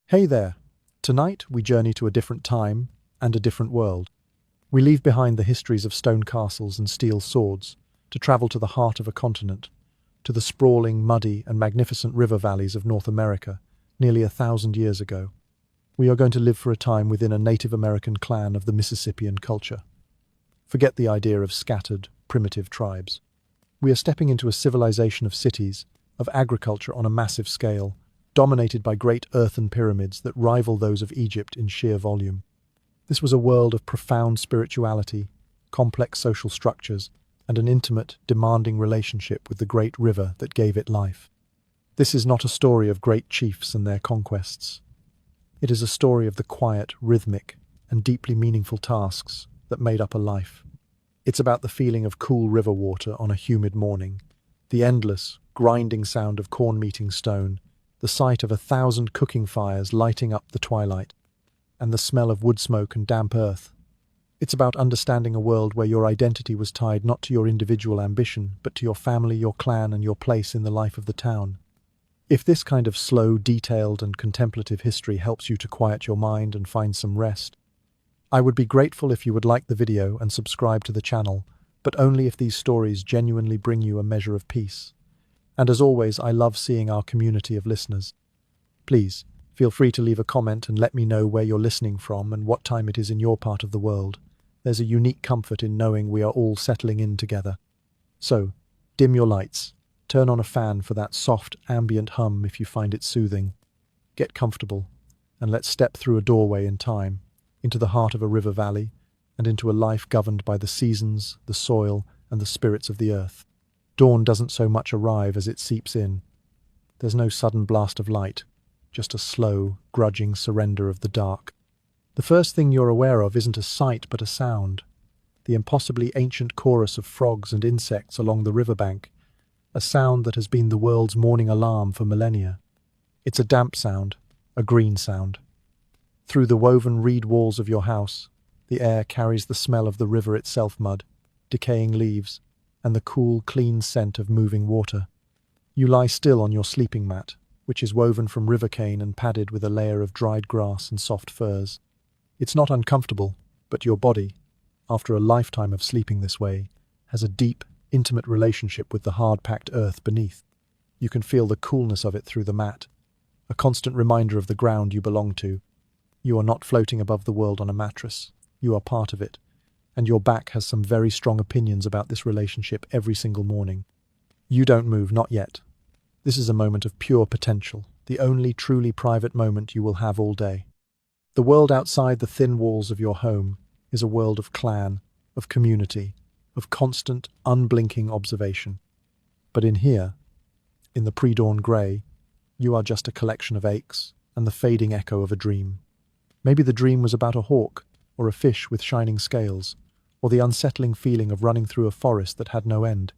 Hey there! Tonight we journey to a different time and a different world. We leave behind the histories of stone castles and steel swords to travel to the heart of a continent, to the sprawling, muddy and magnificent river valleys of North America nearly 1,000 years ago. We are going to live for a time within a Native American clan of the Mississippian culture. Forget the idea of scattered, primitive tribes. We are stepping into a civilization of cities, of agriculture on a massive scale, dominated by great earthen pyramids that rival those of Egypt in sheer volume. This was a world of profound spirituality, complex social structures, and an intimate, demanding relationship with the great river that gave it life. This is not a story of great chiefs and their conquests. It is a story of the quiet, rhythmic, and deeply meaningful tasks that made up a life. It's about the feeling of cool river water on a humid morning, the endless, grinding sound of corn meeting stone, the sight of 1,000 cooking fires lighting up the twilight, and the smell of wood smoke and damp earth. It's about understanding a world where your identity was tied not to your individual ambition, but to your family, your clan, and your place in the life of the town. If this kind of slow, detailed, and contemplative history helps you to quiet your mind and find some rest, I would be grateful if you would like the video and subscribe to the channel, but only if these stories genuinely bring you a measure of peace. And as always, I love seeing our community of listeners. Please, feel free to leave a comment and let me know where you're listening from and what time it is in your part of the world. There's a unique comfort in knowing we are all settling in together. So, dim your lights, turn on a fan for that soft, ambient hum if you find it soothing. Get comfortable, and let's step through a doorway in time, into the heart of a river valley, and into a life governed by the seasons, the soil, and the spirits of the earth. Dawn doesn't so much arrive as it seeps in. There's no sudden blast of light, just a slow, grudging surrender of the dark. The first thing you're aware of isn't a sight but a sound, the impossibly ancient chorus of frogs and insects along the riverbank, a sound that has been the world's morning alarm for millennia. It's a damp sound, a green sound. Through the woven reed walls of your house, the air carries the smell of the river itself, mud, decaying leaves, and the cool, clean scent of moving water. You lie still on your sleeping mat, which is woven from river cane and padded with a layer of dried grass and soft furs. It's not uncomfortable, but your body, after a lifetime of sleeping this way, has a deep, intimate relationship with the hard-packed earth beneath. You can feel the coolness of it through the mat, a constant reminder of the ground you belong to. You are not floating above the world on a mattress. You are part of it. And your back has some very strong opinions about this relationship every single morning. You don't move, not yet. This is a moment of pure potential, the only truly private moment you will have all day. The world outside the thin walls of your home is a world of clan, of community, of constant, unblinking observation. But in here, in the pre-dawn grey, you are just a collection of aches and the fading echo of a dream. Maybe the dream was about a hawk, or a fish with shining scales, or the unsettling feeling of running through a forest that had no end.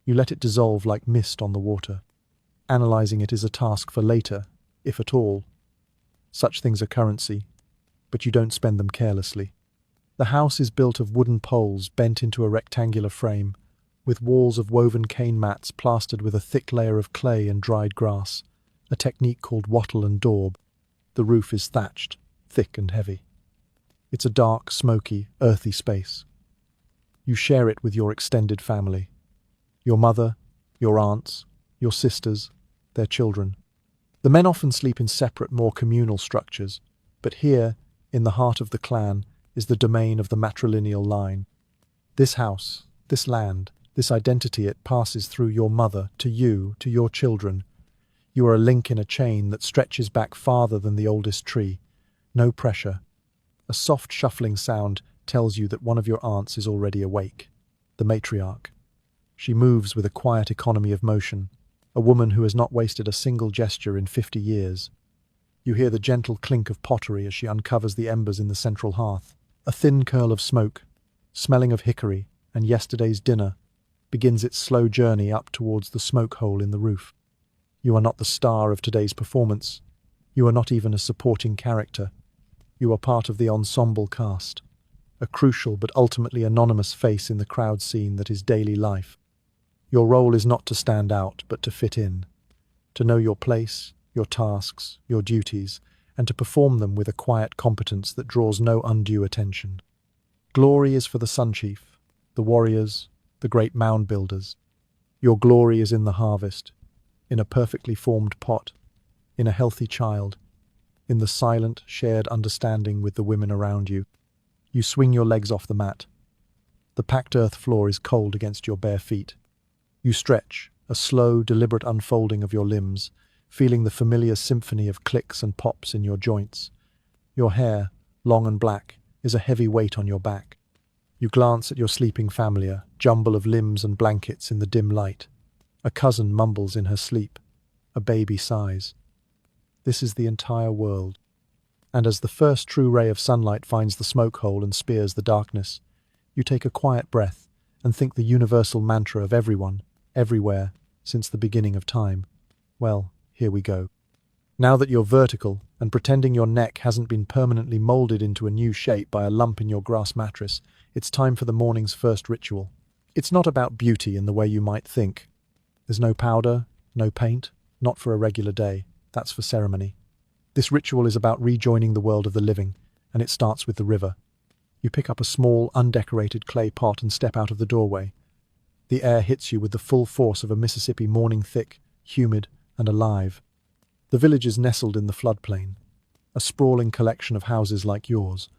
You let it dissolve like mist on the water. Analysing it is a task for later, if at all. Such things are currency, but you don't spend them carelessly. The house is built of wooden poles bent into a rectangular frame, with walls of woven cane mats plastered with a thick layer of clay and dried grass, a technique called wattle and daub. The roof is thatched, thick and heavy. It's a dark, smoky, earthy space. You share it with your extended family. Your mother, your aunts, your sisters, their children. The men often sleep in separate, more communal structures, but here, in the heart of the clan, is the domain of the matrilineal line. This house, this land, this identity, it passes through your mother, to you, to your children. You are a link in a chain that stretches back farther than the oldest tree. No pressure. A soft shuffling sound tells you that one of your aunts is already awake, the matriarch. She moves with a quiet economy of motion, a woman who has not wasted a single gesture in 50 years. You hear the gentle clink of pottery as she uncovers the embers in the central hearth. A thin curl of smoke, smelling of hickory and yesterday's dinner, begins its slow journey up towards the smoke hole in the roof. You are not the star of today's performance. You are not even a supporting character. You are part of the ensemble cast, a crucial but ultimately anonymous face in the crowd scene that is daily life. Your role is not to stand out, but to fit in, to know your place, your tasks, your duties, and to perform them with a quiet competence that draws no undue attention. Glory is for the sun chief, the warriors, the great mound builders. Your glory is in the harvest, in a perfectly formed pot, in a healthy child, in the silent, shared understanding with the women around you. You swing your legs off the mat. The packed earth floor is cold against your bare feet. You stretch, a slow, deliberate unfolding of your limbs, feeling the familiar symphony of clicks and pops in your joints. Your hair, long and black, is a heavy weight on your back. You glance at your sleeping family, a jumble of limbs and blankets in the dim light. A cousin mumbles in her sleep. A baby sighs. This is the entire world. And as the first true ray of sunlight finds the smoke hole and spears the darkness, you take a quiet breath and think the universal mantra of everyone, everywhere, since the beginning of time. Well, here we go. Now that you're vertical, and pretending your neck hasn't been permanently molded into a new shape by a lump in your grass mattress, it's time for the morning's first ritual. It's not about beauty in the way you might think. There's no powder, no paint, not for a regular day. That's for ceremony. This ritual is about rejoining the world of the living, and it starts with the river. You pick up a small, undecorated clay pot and step out of the doorway. The air hits you with the full force of a Mississippi morning, thick, humid, and alive. The village is nestled in the floodplain, a sprawling collection of houses like yours,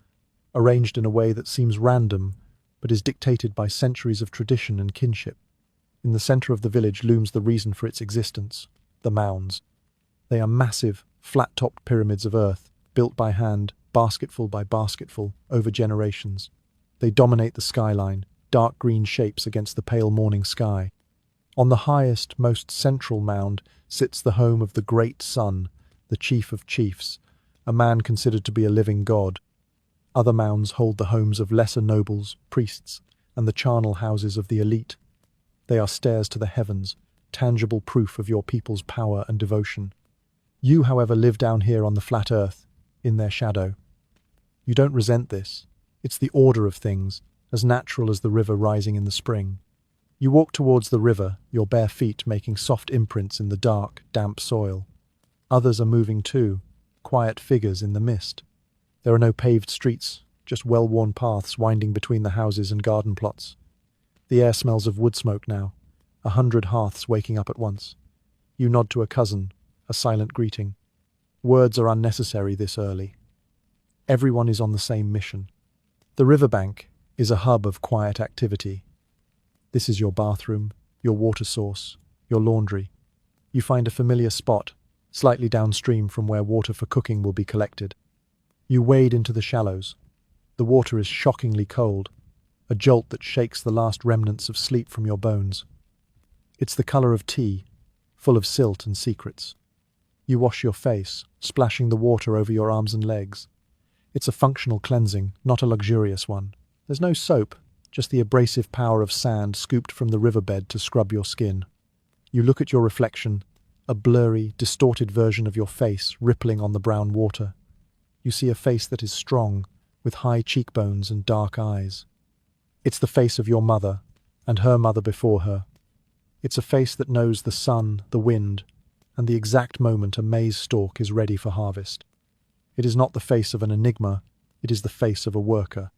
arranged in a way that seems random, but is dictated by centuries of tradition and kinship. In the center of the village looms the reason for its existence, the mounds. They are massive, flat-topped pyramids of earth, built by hand, basketful by basketful, over generations. They dominate the skyline, dark green shapes against the pale morning sky. On the highest, most central mound sits the home of the great sun, the chief of chiefs, a man considered to be a living god. Other mounds hold the homes of lesser nobles, priests, and the charnel houses of the elite. They are stairs to the heavens, tangible proof of your people's power and devotion. You, however, live down here on the flat earth, in their shadow. You don't resent this. It's the order of things, as natural as the river rising in the spring. You walk towards the river, your bare feet making soft imprints in the dark, damp soil. Others are moving too, quiet figures in the mist. There are no paved streets, just well-worn paths winding between the houses and garden plots. The air smells of wood smoke now, 100 hearths waking up at once. You nod to a cousin, a silent greeting. Words are unnecessary this early. Everyone is on the same mission. The riverbank is a hub of quiet activity. This is your bathroom, your water source, your laundry. You find a familiar spot, slightly downstream from where water for cooking will be collected. You wade into the shallows. The water is shockingly cold, a jolt that shakes the last remnants of sleep from your bones. It's the color of tea, full of silt and secrets. You wash your face, splashing the water over your arms and legs. It's a functional cleansing, not a luxurious one. There's no soap, just the abrasive power of sand scooped from the riverbed to scrub your skin. You look at your reflection, a blurry, distorted version of your face rippling on the brown water. You see a face that is strong, with high cheekbones and dark eyes. It's the face of your mother, and her mother before her. It's a face that knows the sun, the wind, and the exact moment a maize stalk is ready for harvest. It is not the face of an enigma, it is the face of a worker.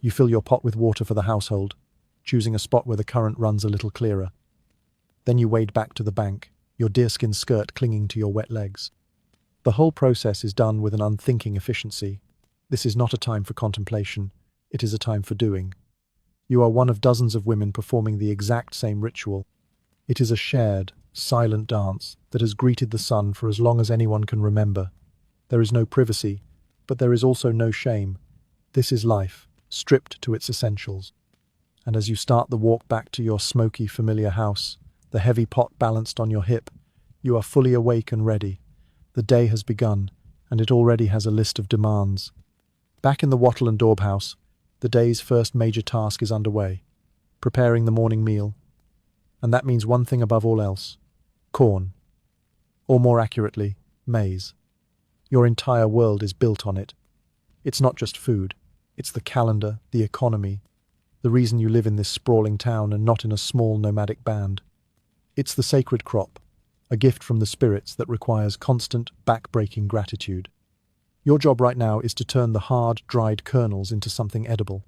You fill your pot with water for the household, choosing a spot where the current runs a little clearer. Then you wade back to the bank, your deerskin skirt clinging to your wet legs. The whole process is done with an unthinking efficiency. This is not a time for contemplation, it is a time for doing. You are one of dozens of women performing the exact same ritual. It is a shared, silent dance that has greeted the sun for as long as anyone can remember. There is no privacy, but there is also no shame. This is life, stripped to its essentials. And as you start the walk back to your smoky, familiar house, the heavy pot balanced on your hip, you are fully awake and ready. The day has begun, and it already has a list of demands. Back in the wattle and daub house, the day's first major task is underway, preparing the morning meal. And that means one thing above all else: corn. Or more accurately, maize. Your entire world is built on it. It's not just food. It's the calendar, the economy, the reason you live in this sprawling town and not in a small nomadic band. It's the sacred crop, a gift from the spirits that requires constant, back-breaking gratitude. Your job right now is to turn the hard, dried kernels into something edible.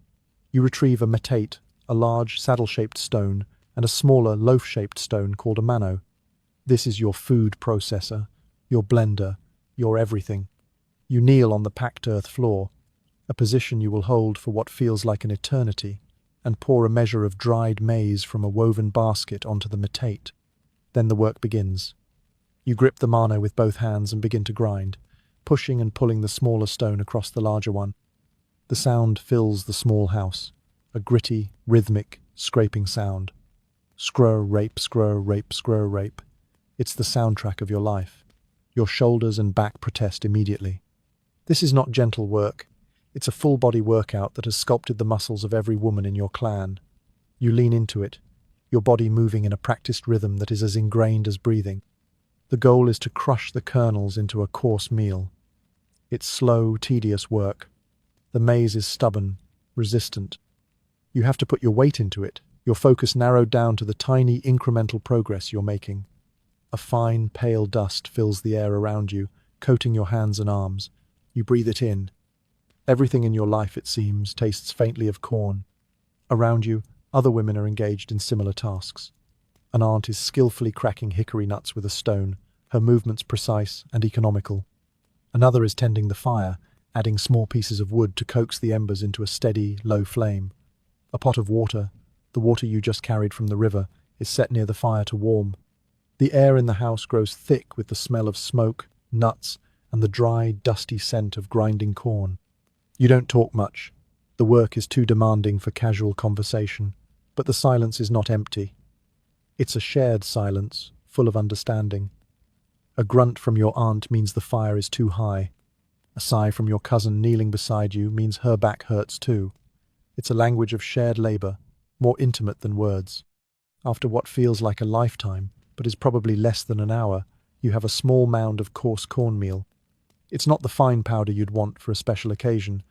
You retrieve a metate, a large, saddle-shaped stone, and a smaller, loaf-shaped stone called a mano. This is your food processor, your blender, your everything. You kneel on the packed earth floor, a position you will hold for what feels like an eternity, and pour a measure of dried maize from a woven basket onto the metate. Then the work begins. You grip the mano with both hands and begin to grind, pushing and pulling the smaller stone across the larger one. The sound fills the small house, a gritty, rhythmic, scraping sound. Scrur, rape, scrur, rape, scrur, rape. It's the soundtrack of your life. Your shoulders and back protest immediately. This is not gentle work. It's a full-body workout that has sculpted the muscles of every woman in your clan. You lean into it, your body moving in a practiced rhythm that is as ingrained as breathing. The goal is to crush the kernels into a coarse meal. It's slow, tedious work. The maize is stubborn, resistant. You have to put your weight into it, your focus narrowed down to the tiny, incremental progress you're making. A fine, pale dust fills the air around you, coating your hands and arms. You breathe it in. Everything in your life, it seems, tastes faintly of corn. Around you, other women are engaged in similar tasks. An aunt is skillfully cracking hickory nuts with a stone, her movements precise and economical. Another is tending the fire, adding small pieces of wood to coax the embers into a steady, low flame. A pot of water, the water you just carried from the river, is set near the fire to warm. The air in the house grows thick with the smell of smoke, nuts, and the dry, dusty scent of grinding corn. You don't talk much. The work is too demanding for casual conversation, but the silence is not empty. It's a shared silence, full of understanding. A grunt from your aunt means the fire is too high. A sigh from your cousin kneeling beside you means her back hurts too. It's a language of shared labor, more intimate than words. After what feels like a lifetime, but is probably less than an hour, you have a small mound of coarse cornmeal. It's not the fine powder you'd want for a special occasion,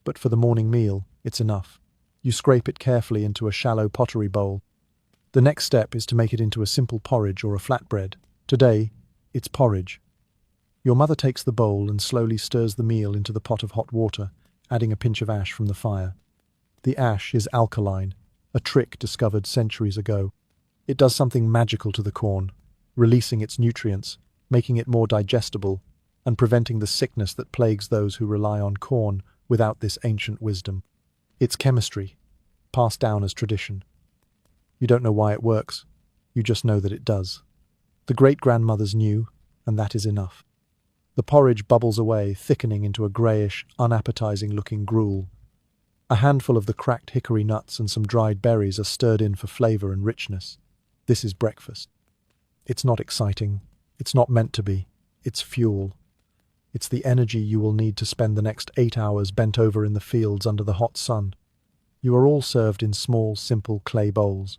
but for the morning meal, it's enough. You scrape it carefully into a shallow pottery bowl. The next step is to make it into a simple porridge or a flatbread. Today, it's porridge. Your mother takes the bowl and slowly stirs the meal into the pot of hot water, adding a pinch of ash from the fire. The ash is alkaline, a trick discovered centuries ago. It does something magical to the corn, releasing its nutrients, making it more digestible, and preventing the sickness that plagues those who rely on corn without this ancient wisdom. It's chemistry, passed down as tradition. You don't know why it works, you just know that it does. The great-grandmothers knew, and that is enough. The porridge bubbles away, thickening into a greyish, unappetizing-looking gruel. A handful of the cracked hickory nuts and some dried berries are stirred in for flavour and richness. This is breakfast. It's not exciting. It's not meant to be. It's fuel. It's the energy you will need to spend the next 8 hours bent over in the fields under the hot sun. You are all served in small, simple clay bowls.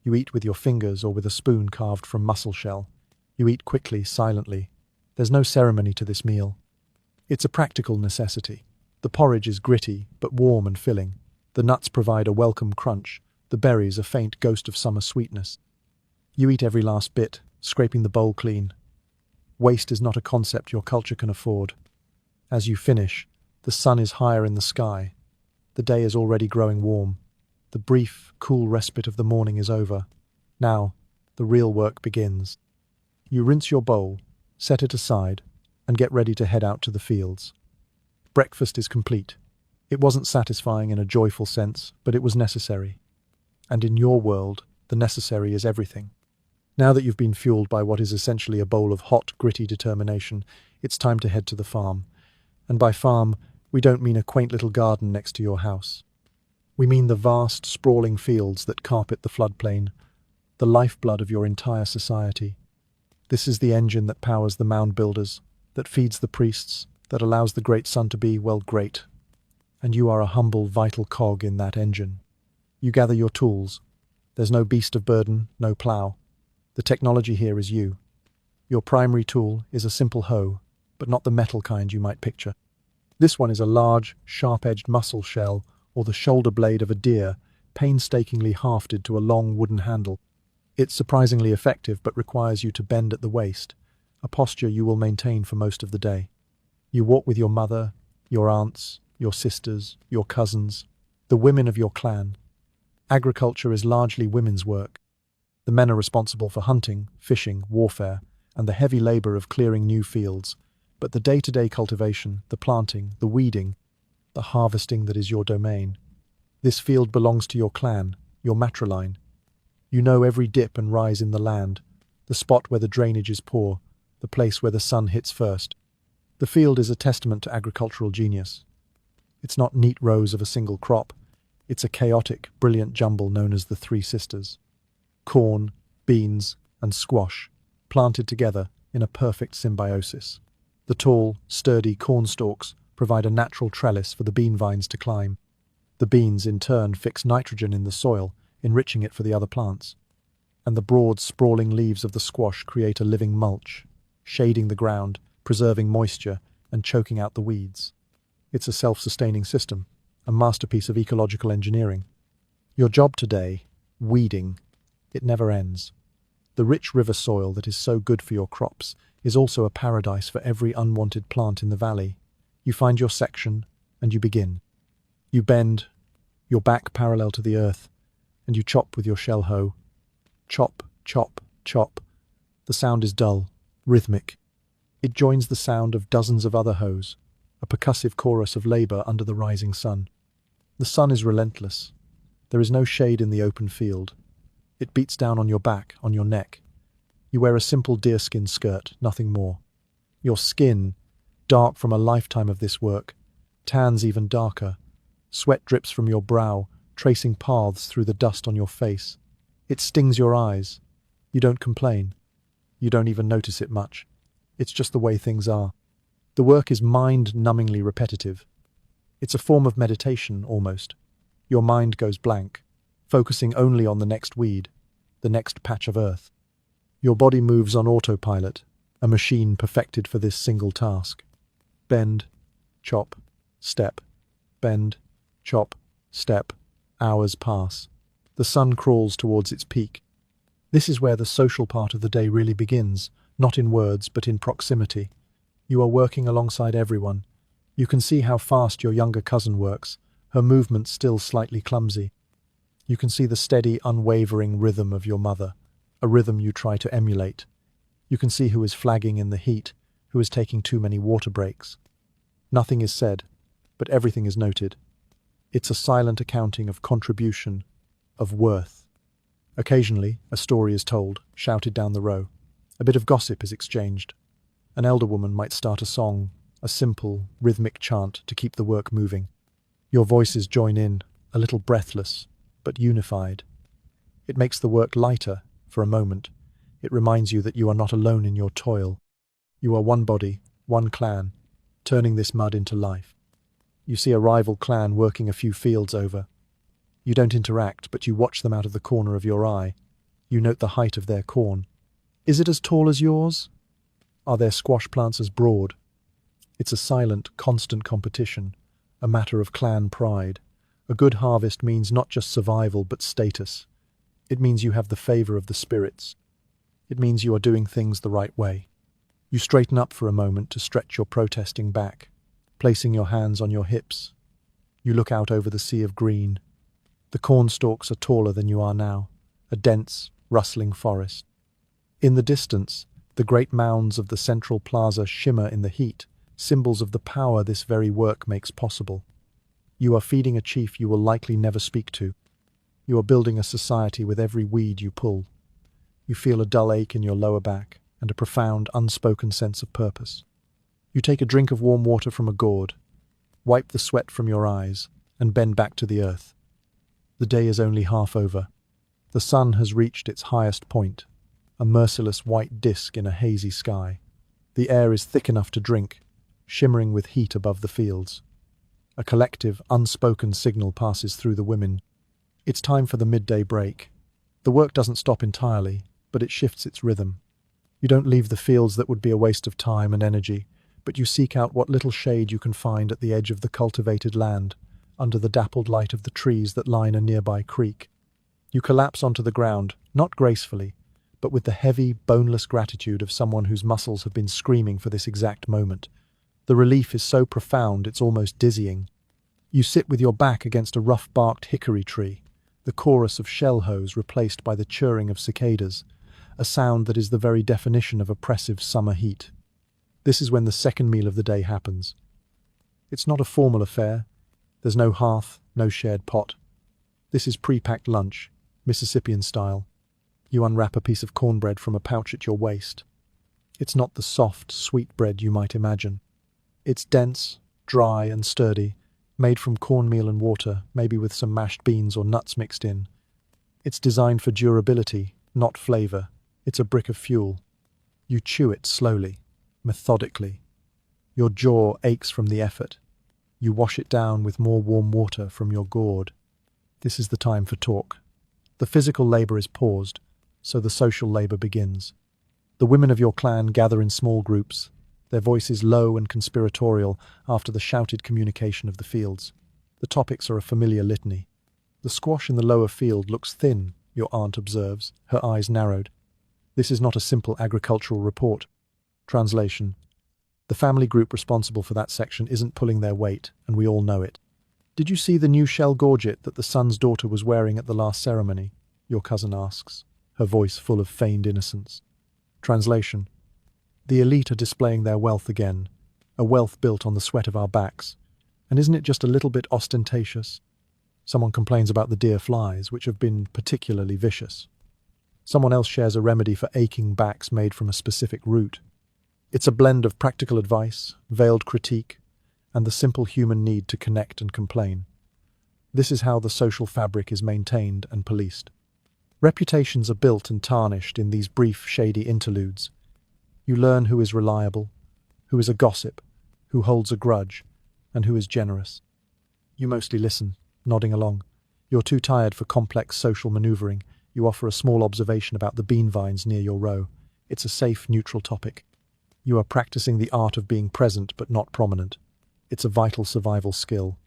You eat with your fingers or with a spoon carved from mussel shell. You eat quickly, silently. There's no ceremony to this meal. It's a practical necessity. The porridge is gritty, but warm and filling. The nuts provide a welcome crunch, the berries a faint ghost of summer sweetness. You eat every last bit, scraping the bowl clean. Waste is not a concept your culture can afford. As you finish, the sun is higher in the sky. The day is already growing warm. The brief, cool respite of the morning is over. Now, the real work begins. You rinse your bowl, set it aside, and get ready to head out to the fields. Breakfast is complete. It wasn't satisfying in a joyful sense, but it was necessary. And in your world, the necessary is everything. Now that you've been fueled by what is essentially a bowl of hot, gritty determination, it's time to head to the farm. And by farm, we don't mean a quaint little garden next to your house. We mean the vast, sprawling fields that carpet the floodplain, the lifeblood of your entire society. This is the engine that powers the mound builders, that feeds the priests, that allows the great sun to be, well, great. And you are a humble, vital cog in that engine. You gather your tools. There's no beast of burden, no plough. The technology here is you. Your primary tool is a simple hoe, but not the metal kind you might picture. This one is a large, sharp-edged mussel shell or the shoulder blade of a deer, painstakingly hafted to a long wooden handle. It's surprisingly effective but requires you to bend at the waist, a posture you will maintain for most of the day. You walk with your mother, your aunts, your sisters, your cousins, the women of your clan. Agriculture is largely women's work. The men are responsible for hunting, fishing, warfare, and the heavy labor of clearing new fields. But the day-to-day cultivation, the planting, the weeding, the harvesting that is your domain. This field belongs to your clan, your matriline. You know every dip and rise in the land, the spot where the drainage is poor, the place where the sun hits first. The field is a testament to agricultural genius. It's not neat rows of a single crop. It's a chaotic, brilliant jumble known as the Three Sisters. Corn, beans, and squash, planted together in a perfect symbiosis. The tall, sturdy corn stalks provide a natural trellis for the bean vines to climb. The beans, in turn, fix nitrogen in the soil, enriching it for the other plants. And the broad, sprawling leaves of the squash create a living mulch, shading the ground, preserving moisture, and choking out the weeds. It's a self-sustaining system, a masterpiece of ecological engineering. Your job today, weeding, it never ends. The rich river soil that is so good for your crops is also a paradise for every unwanted plant in the valley. You find your section, and you begin. You bend, your back parallel to the earth, and you chop with your shell hoe. Chop, chop, chop. The sound is dull, rhythmic. It joins the sound of dozens of other hoes, a percussive chorus of labor under the rising sun. The sun is relentless. There is no shade in the open field. It beats down on your back, on your neck. You wear a simple deerskin skirt, nothing more. Your skin, dark from a lifetime of this work, tans even darker. Sweat drips from your brow, tracing paths through the dust on your face. It stings your eyes. You don't complain. You don't even notice it much. It's just the way things are. The work is mind-numbingly repetitive. It's a form of meditation, almost. Your mind goes blank, focusing only on the next weed, the next patch of earth. Your body moves on autopilot, a machine perfected for this single task. Bend, chop, step, bend, chop, step. Hours pass. The sun crawls towards its peak. This is where the social part of the day really begins, not in words, but in proximity. You are working alongside everyone. You can see how fast your younger cousin works, her movements still slightly clumsy. You can see the steady, unwavering rhythm of your mother, a rhythm you try to emulate. You can see who is flagging in the heat, who is taking too many water breaks. Nothing is said, but everything is noted. It's a silent accounting of contribution, of worth. Occasionally, a story is told, shouted down the row. A bit of gossip is exchanged. An elder woman might start a song, a simple, rhythmic chant to keep the work moving. Your voices join in, a little breathless, but unified. It makes the work lighter, for a moment. It reminds you that you are not alone in your toil. You are one body, one clan, turning this mud into life. You see a rival clan working a few fields over. You don't interact, but you watch them out of the corner of your eye. You note the height of their corn. Is it as tall as yours? Are their squash plants as broad? It's a silent, constant competition, a matter of clan pride. A good harvest means not just survival, but status. It means you have the favor of the spirits. It means you are doing things the right way. You straighten up for a moment to stretch your protesting back, placing your hands on your hips. You look out over the sea of green. The corn stalks are taller than you are now, a dense, rustling forest. In the distance, the great mounds of the central plaza shimmer in the heat, symbols of the power this very work makes possible. You are feeding a chief you will likely never speak to. You are building a society with every weed you pull. You feel a dull ache in your lower back and a profound, unspoken sense of purpose. You take a drink of warm water from a gourd, wipe the sweat from your eyes, and bend back to the earth. The day is only half over. The sun has reached its highest point, a merciless white disk in a hazy sky. The air is thick enough to drink, shimmering with heat above the fields. A collective, unspoken signal passes through the women. It's time for the midday break. The work doesn't stop entirely, but it shifts its rhythm. You don't leave the fields that would be a waste of time and energy, but you seek out what little shade you can find at the edge of the cultivated land, under the dappled light of the trees that line a nearby creek. You collapse onto the ground, not gracefully, but with the heavy, boneless gratitude of someone whose muscles have been screaming for this exact moment. The relief is so profound it's almost dizzying. You sit with your back against a rough-barked hickory tree, the chorus of shell hose replaced by the chirring of cicadas, a sound that is the very definition of oppressive summer heat. This is when the second meal of the day happens. It's not a formal affair. There's no hearth, no shared pot. This is pre-packed lunch, Mississippian style. You unwrap a piece of cornbread from a pouch at your waist. It's not the soft, sweet bread you might imagine. It's dense, dry and sturdy, made from cornmeal and water, maybe with some mashed beans or nuts mixed in. It's designed for durability, not flavor. It's a brick of fuel. You chew it slowly, methodically. Your jaw aches from the effort. You wash it down with more warm water from your gourd. This is the time for talk. The physical labor is paused, so the social labor begins. The women of your clan gather in small groups, their voices low and conspiratorial after the shouted communication of the fields. The topics are a familiar litany. The squash in the lower field looks thin, your aunt observes, her eyes narrowed. This is not a simple agricultural report. Translation. The family group responsible for that section isn't pulling their weight, and we all know it. Did you see the new shell gorget that the son's daughter was wearing at the last ceremony? Your cousin asks, her voice full of feigned innocence. Translation. The elite are displaying their wealth again, a wealth built on the sweat of our backs. And isn't it just a little bit ostentatious? Someone complains about the deer flies, which have been particularly vicious. Someone else shares a remedy for aching backs made from a specific root. It's a blend of practical advice, veiled critique, and the simple human need to connect and complain. This is how the social fabric is maintained and policed. Reputations are built and tarnished in these brief, shady interludes. You learn who is reliable, who is a gossip, who holds a grudge, and who is generous. You mostly listen, nodding along. You're too tired for complex social maneuvering. You offer a small observation about the bean vines near your row. It's a safe, neutral topic. You are practicing the art of being present but not prominent. It's a vital survival skill.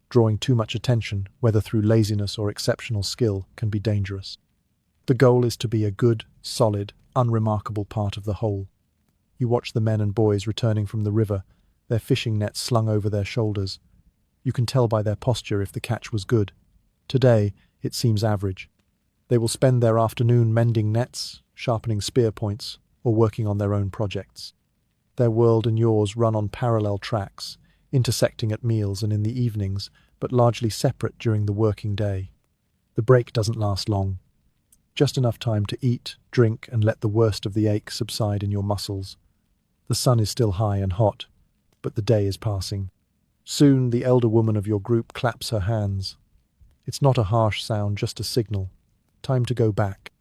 Drawing too much attention, whether through laziness or exceptional skill, can be dangerous. The goal is to be a good, solid, unremarkable part of the whole. You watch the men and boys returning from the river, their fishing nets slung over their shoulders. You can tell by their posture if the catch was good. Today, it seems average. They will spend their afternoon mending nets, sharpening spear points, or working on their own projects. Their world and yours run on parallel tracks, intersecting at meals and in the evenings, but largely separate during the working day. The break doesn't last long. Just enough time to eat, drink, and let the worst of the ache subside in your muscles. The sun is still high and hot, but the day is passing. Soon the elder woman of your group claps her hands. It's not a harsh sound, just a signal. Time to go back.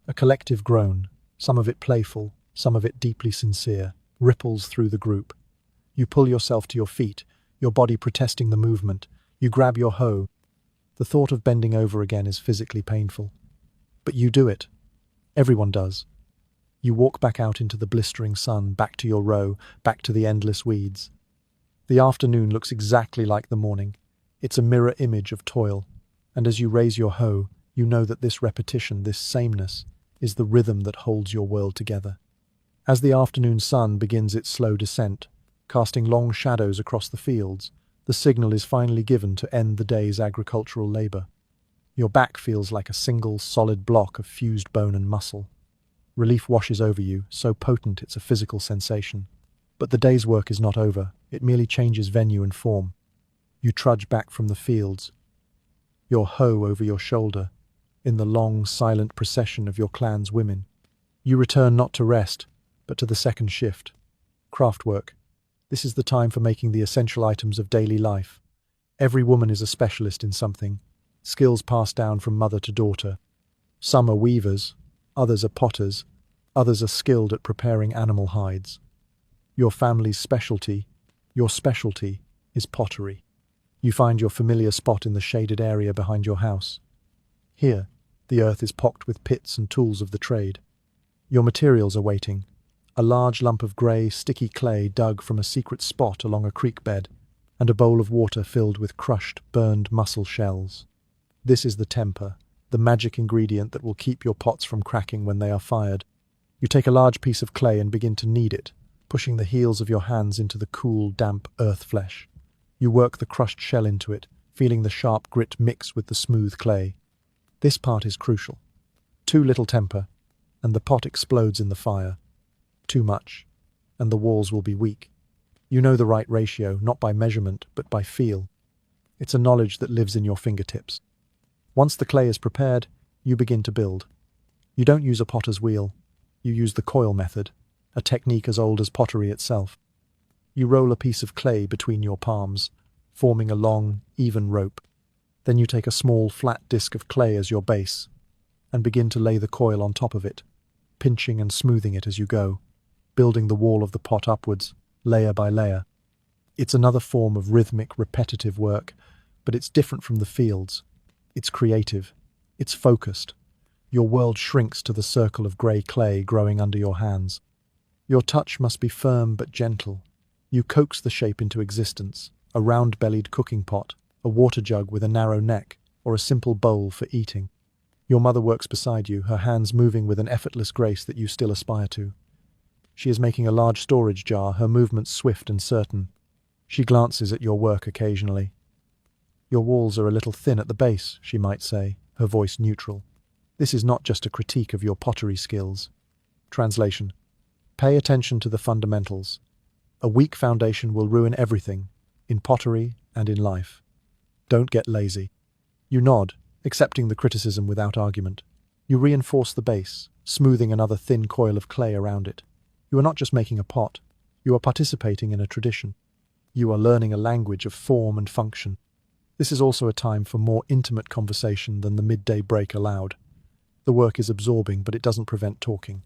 A collective groan, some of it playful, some of it deeply sincere, ripples through the group. You pull yourself to your feet, your body protesting the movement. You grab your hoe. The thought of bending over again is physically painful. But you do it. Everyone does. You walk back out into the blistering sun, back to your row, back to the endless weeds. The afternoon looks exactly like the morning. It's a mirror image of toil. And as you raise your hoe, you know that this repetition, this sameness, is the rhythm that holds your world together. As the afternoon sun begins its slow descent, casting long shadows across the fields, the signal is finally given to end the day's agricultural labor. Your back feels like a single, solid block of fused bone and muscle. Relief washes over you, so potent it's a physical sensation. But the day's work is not over. It merely changes venue and form. You trudge back from the fields, your hoe over your shoulder, in the long, silent procession of your clan's women. You return not to rest, but to the second shift. Craft work. This is the time for making the essential items of daily life. Every woman is a specialist in something, skills passed down from mother to daughter. Some are weavers, others are potters, others are skilled at preparing animal hides. Your family's specialty, your specialty, is pottery. You find your familiar spot in the shaded area behind your house. Here, the earth is pocked with pits and tools of the trade. Your materials are waiting. A large lump of grey, sticky clay dug from a secret spot along a creek bed, and a bowl of water filled with crushed, burned mussel shells. This is the temper, the magic ingredient that will keep your pots from cracking when they are fired. You take a large piece of clay and begin to knead it, pushing the heels of your hands into the cool, damp earth flesh. You work the crushed shell into it, feeling the sharp grit mix with the smooth clay. This part is crucial. Too little temper, and the pot explodes in the fire. Too much, and the walls will be weak. You know the right ratio, not by measurement, but by feel. It's a knowledge that lives in your fingertips. Once the clay is prepared, you begin to build. You don't use a potter's wheel. You use the coil method, a technique as old as pottery itself. You roll a piece of clay between your palms, forming a long, even rope. Then you take a small, flat disc of clay as your base, and begin to lay the coil on top of it, pinching and smoothing it as you go, building the wall of the pot upwards, layer by layer. It's another form of rhythmic, repetitive work, but it's different from the fields. It's creative. It's focused. Your world shrinks to the circle of grey clay growing under your hands. Your touch must be firm but gentle. You coax the shape into existence, a round-bellied cooking pot, a water jug with a narrow neck, or a simple bowl for eating. Your mother works beside you, her hands moving with an effortless grace that you still aspire to. She is making a large storage jar, her movements swift and certain. She glances at your work occasionally. Your walls are a little thin at the base, she might say, her voice neutral. This is not just a critique of your pottery skills. Translation. Pay attention to the fundamentals. A weak foundation will ruin everything, in pottery and in life. Don't get lazy. You nod, accepting the criticism without argument. You reinforce the base, smoothing another thin coil of clay around it. You are not just making a pot. You are participating in a tradition. You are learning a language of form and function. This is also a time for more intimate conversation than the midday break allowed. The work is absorbing, but it doesn't prevent talking.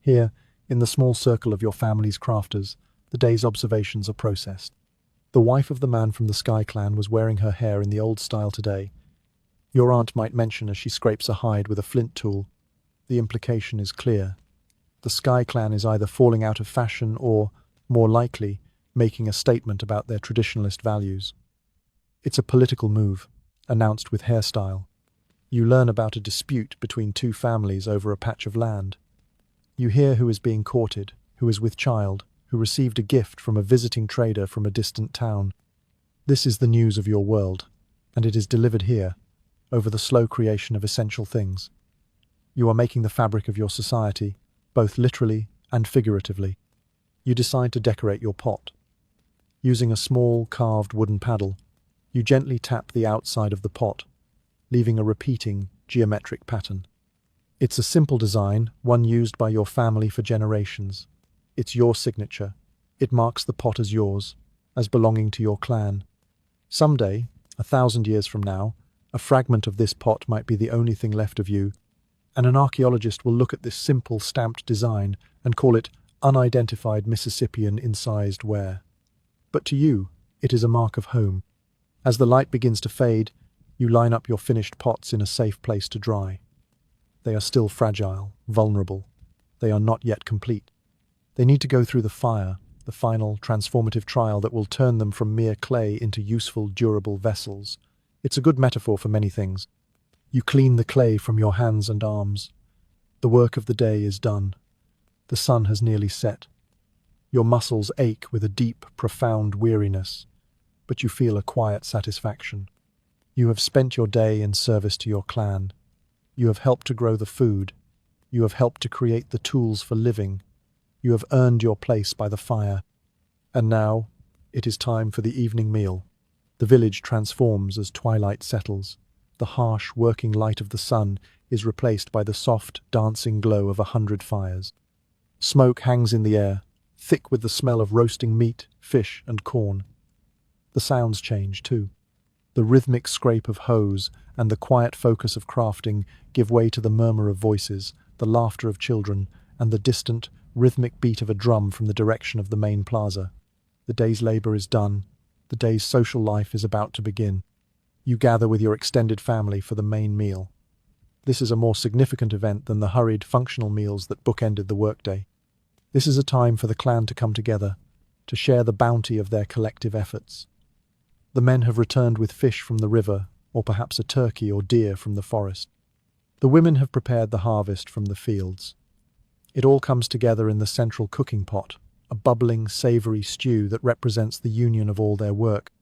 Here, in the small circle of your family's crafters, the day's observations are processed. The wife of the man from the Sky Clan was wearing her hair in the old style today. Your aunt might mention as she scrapes a hide with a flint tool. The implication is clear. The Sky Clan is either falling out of fashion or, more likely, making a statement about their traditionalist values. It's a political move, announced with hairstyle. You learn about a dispute between two families over a patch of land. You hear who is being courted, who is with child, who received a gift from a visiting trader from a distant town. This is the news of your world, and it is delivered here, over the slow creation of essential things. You are making the fabric of your society, both literally and figuratively. You decide to decorate your pot. Using a small, carved wooden paddle, you gently tap the outside of the pot, leaving a repeating, geometric pattern. It's a simple design, one used by your family for generations. It's your signature. It marks the pot as yours, as belonging to your clan. Someday, 1,000 years from now, a fragment of this pot might be the only thing left of you, and an archaeologist will look at this simple stamped design and call it unidentified Mississippian incised ware. But to you, it is a mark of home. As the light begins to fade, you line up your finished pots in a safe place to dry. They are still fragile, vulnerable. They are not yet complete. They need to go through the fire, the final transformative trial that will turn them from mere clay into useful, durable vessels. It's a good metaphor for many things. You clean the clay from your hands and arms. The work of the day is done. The sun has nearly set. Your muscles ache with a deep, profound weariness, but you feel a quiet satisfaction. You have spent your day in service to your clan. You have helped to grow the food. You have helped to create the tools for living. You have earned your place by the fire. And now, it is time for the evening meal. The village transforms as twilight settles. The harsh, working light of the sun is replaced by the soft, dancing glow of 100 fires. Smoke hangs in the air, thick with the smell of roasting meat, fish, and corn. The sounds change, too. The rhythmic scrape of hoes and the quiet focus of crafting give way to the murmur of voices, the laughter of children, and the distant, rhythmic beat of a drum from the direction of the main plaza. The day's labor is done. The day's social life is about to begin. You gather with your extended family for the main meal. This is a more significant event than the hurried, functional meals that bookended the workday. This is a time for the clan to come together, to share the bounty of their collective efforts. The men have returned with fish from the river, or perhaps a turkey or deer from the forest. The women have prepared the harvest from the fields. It all comes together in the central cooking pot, a bubbling, savory stew that represents the union of all their work.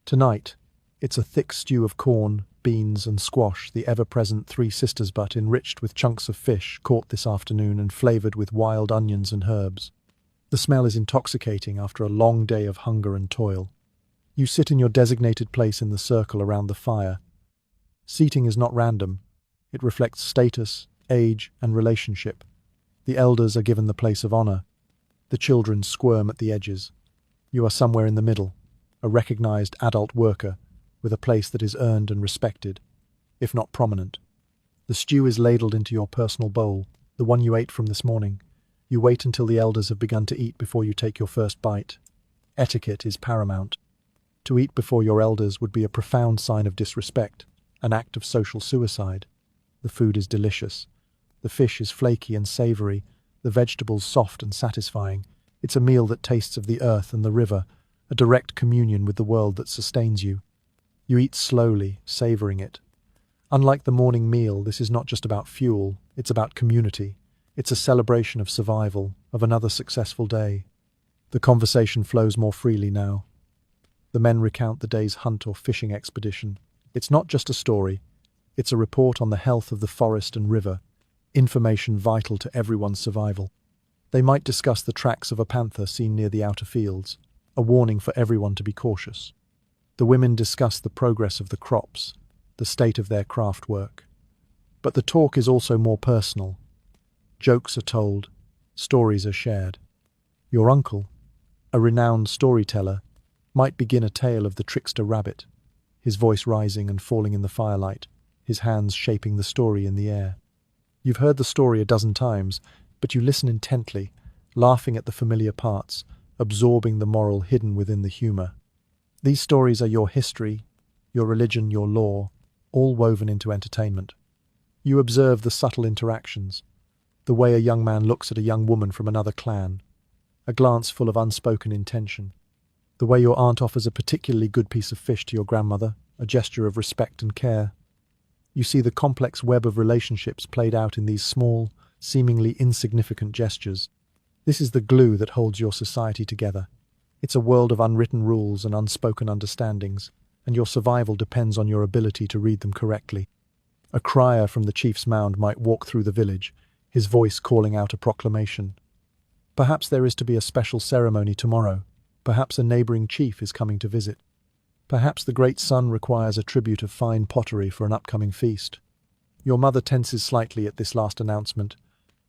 Tonight, it's a thick stew of corn, beans, and squash, the ever-present Three Sisters butt enriched with chunks of fish caught this afternoon and flavored with wild onions and herbs. The smell is intoxicating after a long day of hunger and toil. You sit in your designated place in the circle around the fire. Seating is not random. It reflects status, age, and relationship. The elders are given the place of honor. The children squirm at the edges. You are somewhere in the middle, a recognized adult worker with a place that is earned and respected, if not prominent. The stew is ladled into your personal bowl, the one you ate from this morning. You wait until the elders have begun to eat before you take your first bite. Etiquette is paramount. To eat before your elders would be a profound sign of disrespect, an act of social suicide. The food is delicious. The fish is flaky and savory, the vegetables soft and satisfying. It's a meal that tastes of the earth and the river, a direct communion with the world that sustains you. You eat slowly, savoring it. Unlike the morning meal, this is not just about fuel, it's about community. It's a celebration of survival, of another successful day. The conversation flows more freely now. The men recount the day's hunt or fishing expedition. It's not just a story, it's a report on the health of the forest and river, information vital to everyone's survival. They might discuss the tracks of a panther seen near the outer fields, a warning for everyone to be cautious. The women discuss the progress of the crops, the state of their craft work. But the talk is also more personal. Jokes are told, stories are shared. Your uncle, a renowned storyteller, might begin a tale of the trickster rabbit, his voice rising and falling in the firelight, his hands shaping the story in the air. You've heard the story a dozen times, but you listen intently, laughing at the familiar parts, absorbing the moral hidden within the humor. These stories are your history, your religion, your law, all woven into entertainment. You observe the subtle interactions, the way a young man looks at a young woman from another clan, a glance full of unspoken intention, the way your aunt offers a particularly good piece of fish to your grandmother, a gesture of respect and care. You see the complex web of relationships played out in these small, seemingly insignificant gestures. This is the glue that holds your society together. It's a world of unwritten rules and unspoken understandings, and your survival depends on your ability to read them correctly. A crier from the chief's mound might walk through the village, his voice calling out a proclamation. Perhaps there is to be a special ceremony tomorrow. Perhaps a neighboring chief is coming to visit. Perhaps the great sun requires a tribute of fine pottery for an upcoming feast. Your mother tenses slightly at this last announcement.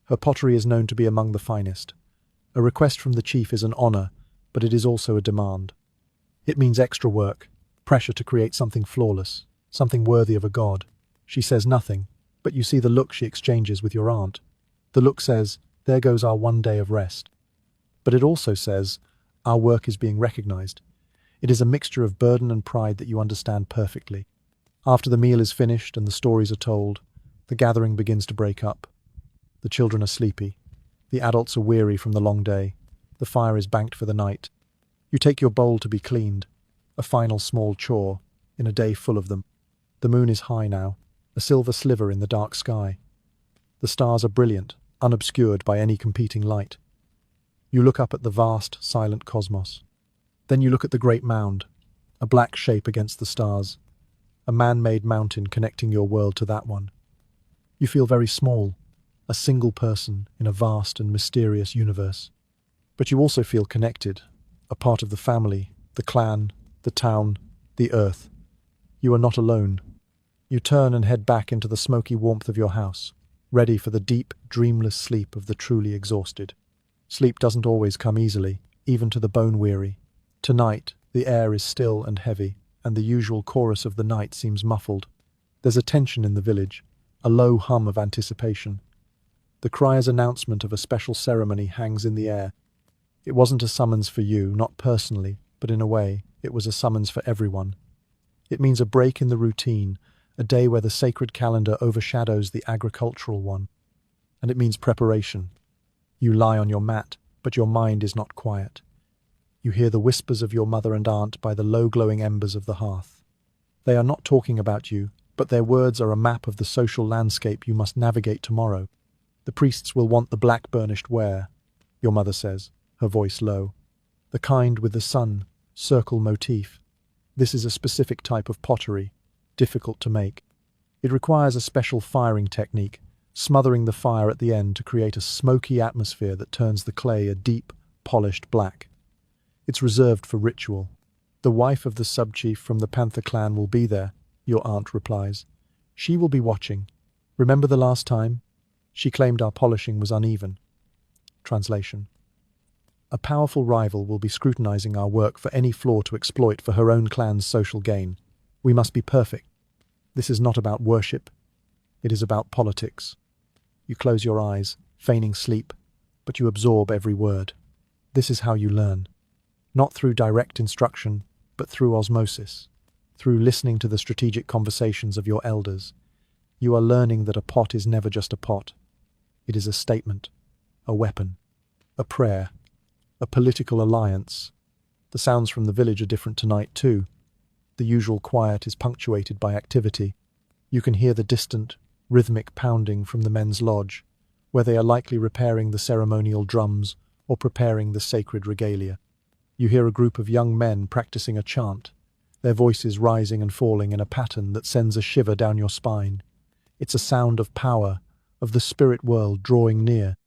Her pottery is known to be among the finest. A request from the chief is an honor, but it is also a demand. It means extra work, pressure to create something flawless, something worthy of a god. She says nothing, but you see the look she exchanges with your aunt. The look says, "There goes our one day of rest." But it also says, "Our work is being recognized." It is a mixture of burden and pride that you understand perfectly. After the meal is finished and the stories are told, the gathering begins to break up. The children are sleepy. The adults are weary from the long day. The fire is banked for the night. You take your bowl to be cleaned, a final small chore, in a day full of them. The moon is high now, a silver sliver in the dark sky. The stars are brilliant, unobscured by any competing light. You look up at the vast, silent cosmos. Then you look at the great mound, a black shape against the stars, a man-made mountain connecting your world to that one. You feel very small, a single person in a vast and mysterious universe. But you also feel connected, a part of the family, the clan, the town, the earth. You are not alone. You turn and head back into the smoky warmth of your house, ready for the deep, dreamless sleep of the truly exhausted. Sleep doesn't always come easily, even to the bone-weary. Tonight, the air is still and heavy, and the usual chorus of the night seems muffled. There's a tension in the village, a low hum of anticipation. The crier's announcement of a special ceremony hangs in the air. It wasn't a summons for you, not personally, but in a way, it was a summons for everyone. It means a break in the routine, a day where the sacred calendar overshadows the agricultural one. And it means preparation. You lie on your mat, but your mind is not quiet. You hear the whispers of your mother and aunt by the low-glowing embers of the hearth. They are not talking about you, but their words are a map of the social landscape you must navigate tomorrow. The priests will want the black burnished ware, your mother says. her voice low. The kind with the sun, circle motif. This is a specific type of pottery, difficult to make. It requires a special firing technique, smothering the fire at the end to create a smoky atmosphere that turns the clay a deep, polished black. It's reserved for ritual. The wife of the sub-chief from the Panther clan will be there, your aunt replies. She will be watching. Remember the last time? She claimed our polishing was uneven. Translation. A powerful rival will be scrutinizing our work for any flaw to exploit for her own clan's social gain. We must be perfect. This is not about worship. It is about politics. You close your eyes, feigning sleep, but you absorb every word. This is how you learn. Not through direct instruction, but through osmosis. Through listening to the strategic conversations of your elders. You are learning that a pot is never just a pot. It is a statement, a weapon, a prayer, a political alliance. The sounds from the village are different tonight too. The usual quiet is punctuated by activity. You can hear the distant, rhythmic pounding from the men's lodge, where they are likely repairing the ceremonial drums or preparing the sacred regalia. You hear a group of young men practicing a chant, their voices rising and falling in a pattern that sends a shiver down your spine. It's a sound of power, of the spirit world drawing near.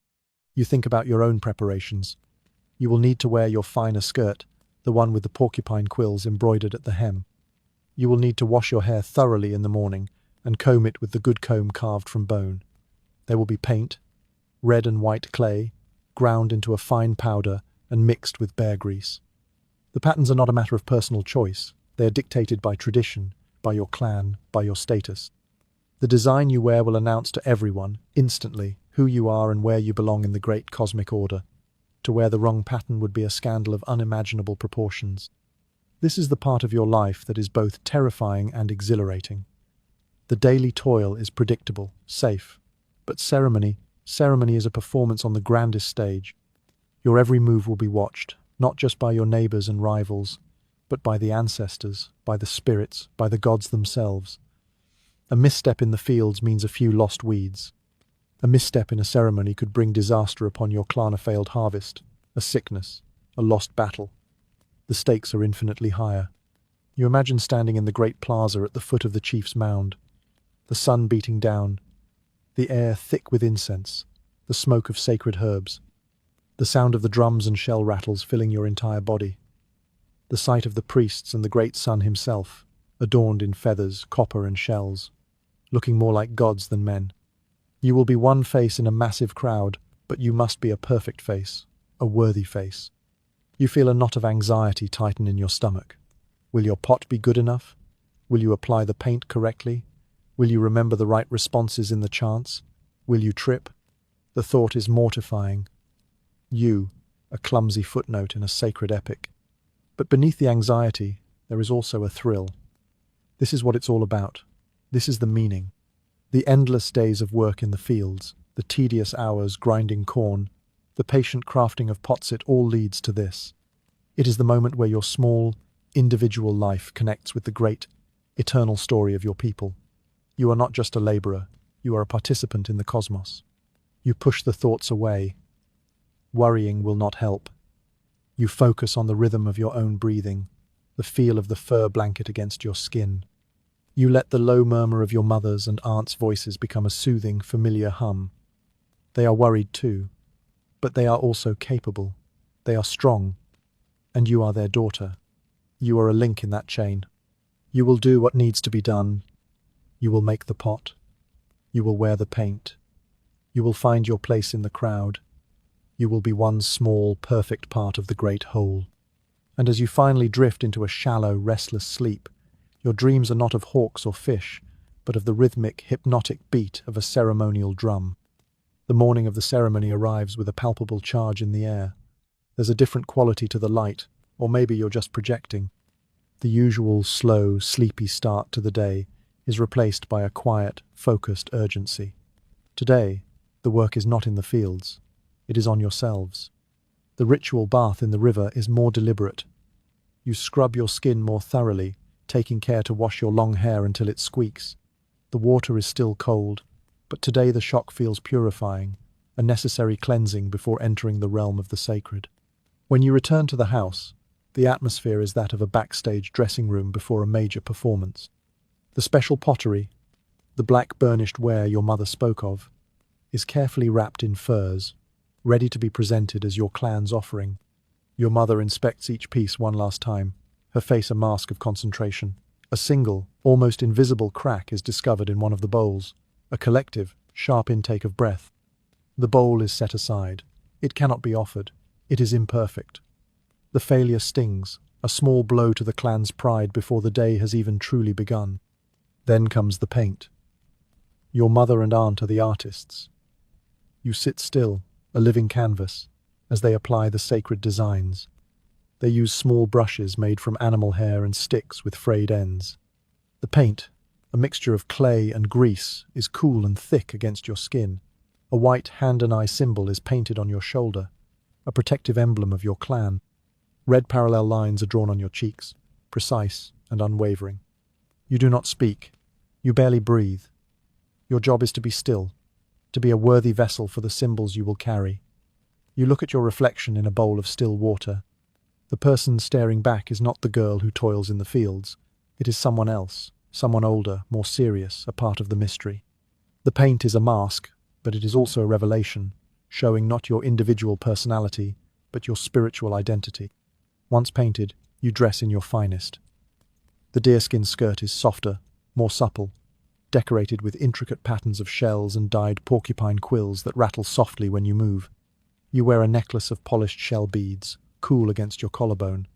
You think about your own preparations. You will need to wear your finer skirt, the one with the porcupine quills embroidered at the hem. You will need to wash your hair thoroughly in the morning and comb it with the good comb carved from bone. There will be paint, red and white clay, ground into a fine powder and mixed with bear grease. The patterns are not a matter of personal choice. They are dictated by tradition, by your clan, by your status. The design you wear will announce to everyone, instantly, who you are and where you belong in the great cosmic order. To wear the wrong pattern would be a scandal of unimaginable proportions. This is the part of your life that is both terrifying and exhilarating. The daily toil is predictable, safe, but ceremony is a performance on the grandest stage. Your every move will be watched, not just by your neighbors and rivals, but by the ancestors, by the spirits, by the gods themselves. A misstep in the fields means a few lost weeds. A misstep in a ceremony could bring disaster upon your clan, a failed harvest, a sickness, a lost battle. The stakes are infinitely higher. You imagine standing in the great plaza at the foot of the chief's mound, the sun beating down, the air thick with incense, the smoke of sacred herbs, the sound of the drums and shell rattles filling your entire body, the sight of the priests and the great sun himself, adorned in feathers, copper and shells, looking more like gods than men. You will be one face in a massive crowd, but you must be a perfect face, a worthy face. You feel a knot of anxiety tighten in your stomach. Will your pot be good enough? Will you apply the paint correctly? Will you remember the right responses in the chants? Will you trip? The thought is mortifying. You, a clumsy footnote in a sacred epic. But beneath the anxiety, there is also a thrill. This is what it's all about. This is the meaning. The endless days of work in the fields, the tedious hours grinding corn, the patient crafting of pots, it all leads to this. It is the moment where your small, individual life connects with the great, eternal story of your people. You are not just a laborer, you are a participant in the cosmos. You push the thoughts away. Worrying will not help. You focus on the rhythm of your own breathing, the feel of the fur blanket against your skin. You let the low murmur of your mother's and aunt's voices become a soothing, familiar hum. They are worried too, but they are also capable. They are strong, and you are their daughter. You are a link in that chain. You will do what needs to be done. You will make the pot. You will wear the paint. You will find your place in the crowd. You will be one small, perfect part of the great whole. And as you finally drift into a shallow, restless sleep, your dreams are not of hawks or fish, but of the rhythmic, hypnotic beat of a ceremonial drum. The morning of the ceremony arrives with a palpable charge in the air. There's a different quality to the light, or maybe you're just projecting. The usual slow, sleepy start to the day is replaced by a quiet, focused urgency. Today, the work is not in the fields. It is on yourselves. The ritual bath in the river is more deliberate. You scrub your skin more thoroughly, taking care to wash your long hair until it squeaks. The water is still cold, but today the shock feels purifying, a necessary cleansing before entering the realm of the sacred. When you return to the house, the atmosphere is that of a backstage dressing room before a major performance. The special pottery, the black burnished ware your mother spoke of, is carefully wrapped in furs, ready to be presented as your clan's offering. Your mother inspects each piece one last time, her face a mask of concentration. A single, almost invisible crack is discovered in one of the bowls, a collective, sharp intake of breath. The bowl is set aside. It cannot be offered. It is imperfect. The failure stings, a small blow to the clan's pride before the day has even truly begun. Then comes the paint. Your mother and aunt are the artists. You sit still, a living canvas, as they apply the sacred designs. They use small brushes made from animal hair and sticks with frayed ends. The paint, a mixture of clay and grease, is cool and thick against your skin. A white hand and eye symbol is painted on your shoulder, a protective emblem of your clan. Red parallel lines are drawn on your cheeks, precise and unwavering. You do not speak. You barely breathe. Your job is to be still, to be a worthy vessel for the symbols you will carry. You look at your reflection in a bowl of still water. The person staring back is not the girl who toils in the fields. It is someone else, someone older, more serious, a part of the mystery. The paint is a mask, but it is also a revelation, showing not your individual personality, but your spiritual identity. Once painted, you dress in your finest. The deerskin skirt is softer, more supple, decorated with intricate patterns of shells and dyed porcupine quills that rattle softly when you move. You wear a necklace of polished shell beads, cool against your collarbone.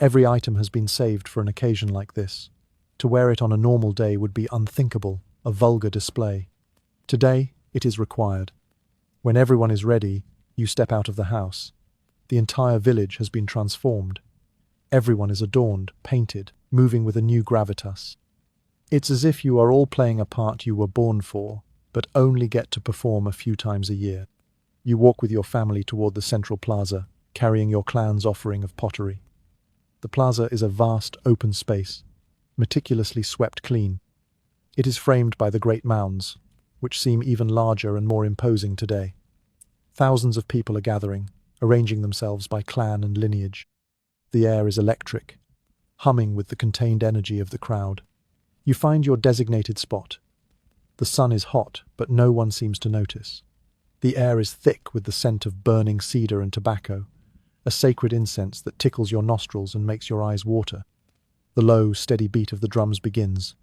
Every item has been saved for an occasion like this. To wear it on a normal day would be unthinkable, a vulgar display. Today, it is required. When everyone is ready, you step out of the house. The entire village has been transformed. Everyone is adorned, painted, moving with a new gravitas. It's as if you are all playing a part you were born for, but only get to perform a few times a year. You walk with your family toward the central plaza, carrying your clan's offering of pottery. The plaza is a vast, open space, meticulously swept clean. It is framed by the great mounds, which seem even larger and more imposing today. Thousands of people are gathering, arranging themselves by clan and lineage. The air is electric, humming with the contained energy of the crowd. You find your designated spot. The sun is hot, but no one seems to notice. The air is thick with the scent of burning cedar and tobacco, a sacred incense that tickles your nostrils and makes your eyes water. The low, steady beat of the drums begins,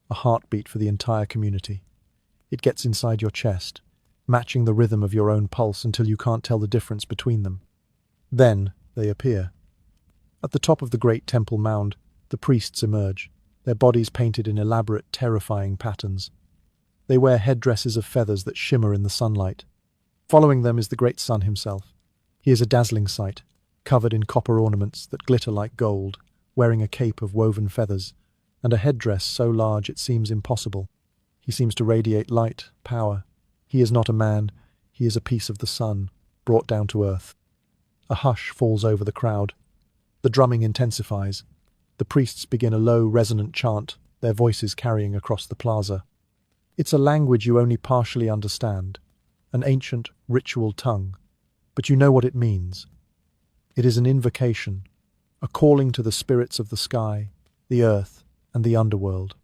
a heartbeat for the entire community. It gets inside your chest, matching the rhythm of your own pulse until you can't tell the difference between them. Then they appear. At the top of the great temple mound, the priests emerge, their bodies painted in elaborate, terrifying patterns. They wear headdresses of feathers that shimmer in the sunlight. Following them is the great sun himself. He is a dazzling sight, covered in copper ornaments that glitter like gold, wearing a cape of woven feathers, and a headdress so large it seems impossible. He seems to radiate light, power. He is not a man, he is a piece of the sun, brought down to earth. A hush falls over the crowd. The drumming intensifies. The priests begin a low, resonant chant, their voices carrying across the plaza. It's a language you only partially understand, an ancient, ritual tongue, but you know what it means. It is an invocation, a calling to the spirits of the sky, the earth, and the underworld.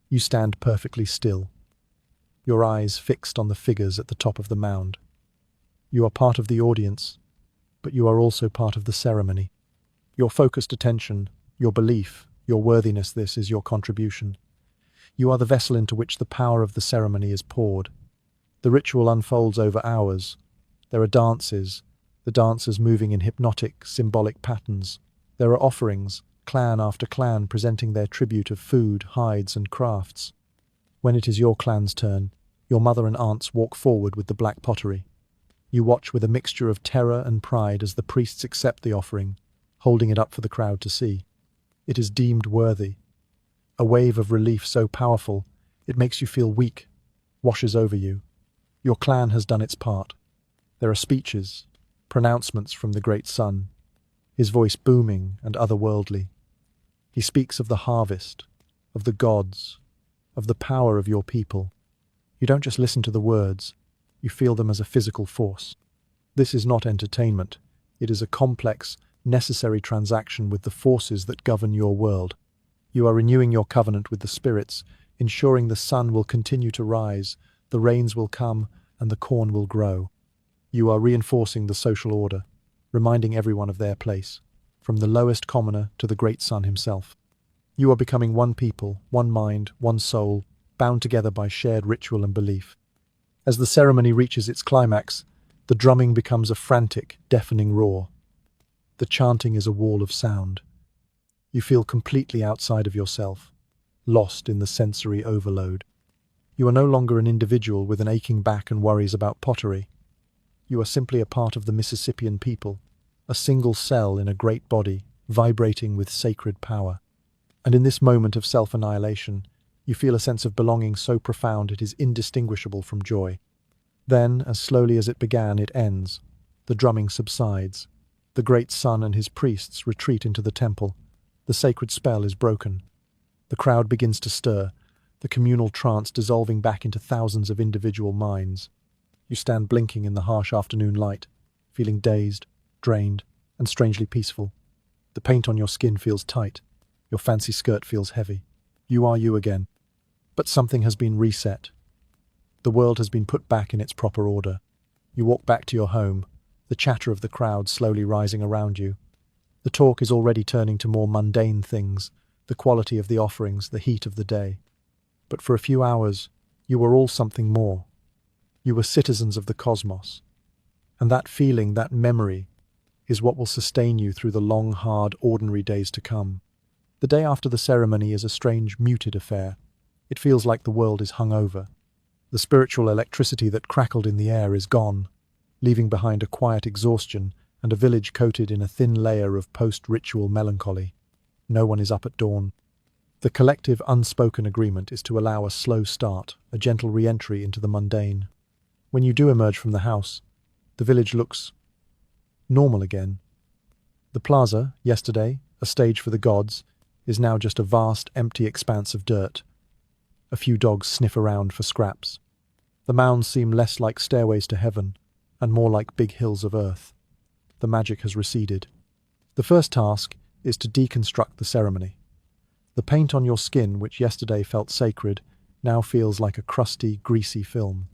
You stand perfectly still, your eyes fixed on the figures at the top of the mound. You are part of the audience, but you are also part of the ceremony. Your focused attention, your belief, your worthiness, this is your contribution. You are the vessel into which the power of the ceremony is poured. The ritual unfolds over hours. There are dances, the dancers moving in hypnotic, symbolic patterns. There are offerings, clan after clan presenting their tribute of food, hides, and crafts. When it is your clan's turn, your mother and aunts walk forward with the black pottery. You watch with a mixture of terror and pride as the priests accept the offering, holding it up for the crowd to see. It is deemed worthy. A wave of relief so powerful, it makes you feel weak, washes over you. Your clan has done its part. There are speeches, pronouncements from the great sun, his voice booming and otherworldly. He speaks of the harvest, of the gods, of the power of your people. You don't just listen to the words, you feel them as a physical force. This is not entertainment, It is a complex, necessary transaction with the forces that govern your world. You are renewing your covenant with the spirits, ensuring the sun will continue to rise, the rains will come, and the corn will grow. You are reinforcing the social order, reminding everyone of their place, from the lowest commoner to the great sun himself. You are becoming one people, one mind, one soul, bound together by shared ritual and belief. As the ceremony reaches its climax, the drumming becomes a frantic, deafening roar. The chanting is a wall of sound. You feel completely outside of yourself, lost in the sensory overload. You are no longer an individual with an aching back and worries about pottery. You are simply a part of the Mississippian people, a single cell in a great body, vibrating with sacred power. And in this moment of self-annihilation, you feel a sense of belonging so profound it is indistinguishable from joy. Then, as slowly as it began, it ends. The drumming subsides. The great sun and his priests retreat into the temple. The sacred spell is broken. The crowd begins to stir, the communal trance dissolving back into thousands of individual minds. You stand blinking in the harsh afternoon light, feeling dazed, drained, and strangely peaceful. The paint on your skin feels tight. Your fancy skirt feels heavy. You are you again. But something has been reset. The world has been put back in its proper order. You walk back to your home, the chatter of the crowd slowly rising around you. The talk is already turning to more mundane things, the quality of the offerings, the heat of the day. But for a few hours, you were all something more. You were citizens of the cosmos. And that feeling, that memory, is what will sustain you through the long, hard, ordinary days to come. The day after the ceremony is a strange, muted affair. It feels like the world is hung over. The spiritual electricity that crackled in the air is gone, leaving behind a quiet exhaustion and a village coated in a thin layer of post-ritual melancholy. No one is up at dawn. The collective unspoken agreement is to allow a slow start, a gentle re-entry into the mundane. When you do emerge from the house, the village looks normal again. The plaza, yesterday, a stage for the gods, is now just a vast, empty expanse of dirt. A few dogs sniff around for scraps. The mounds seem less like stairways to heaven, and more like big hills of earth. The magic has receded. The first task is to deconstruct the ceremony. The paint on your skin, which yesterday felt sacred, now feels like a crusty, greasy film.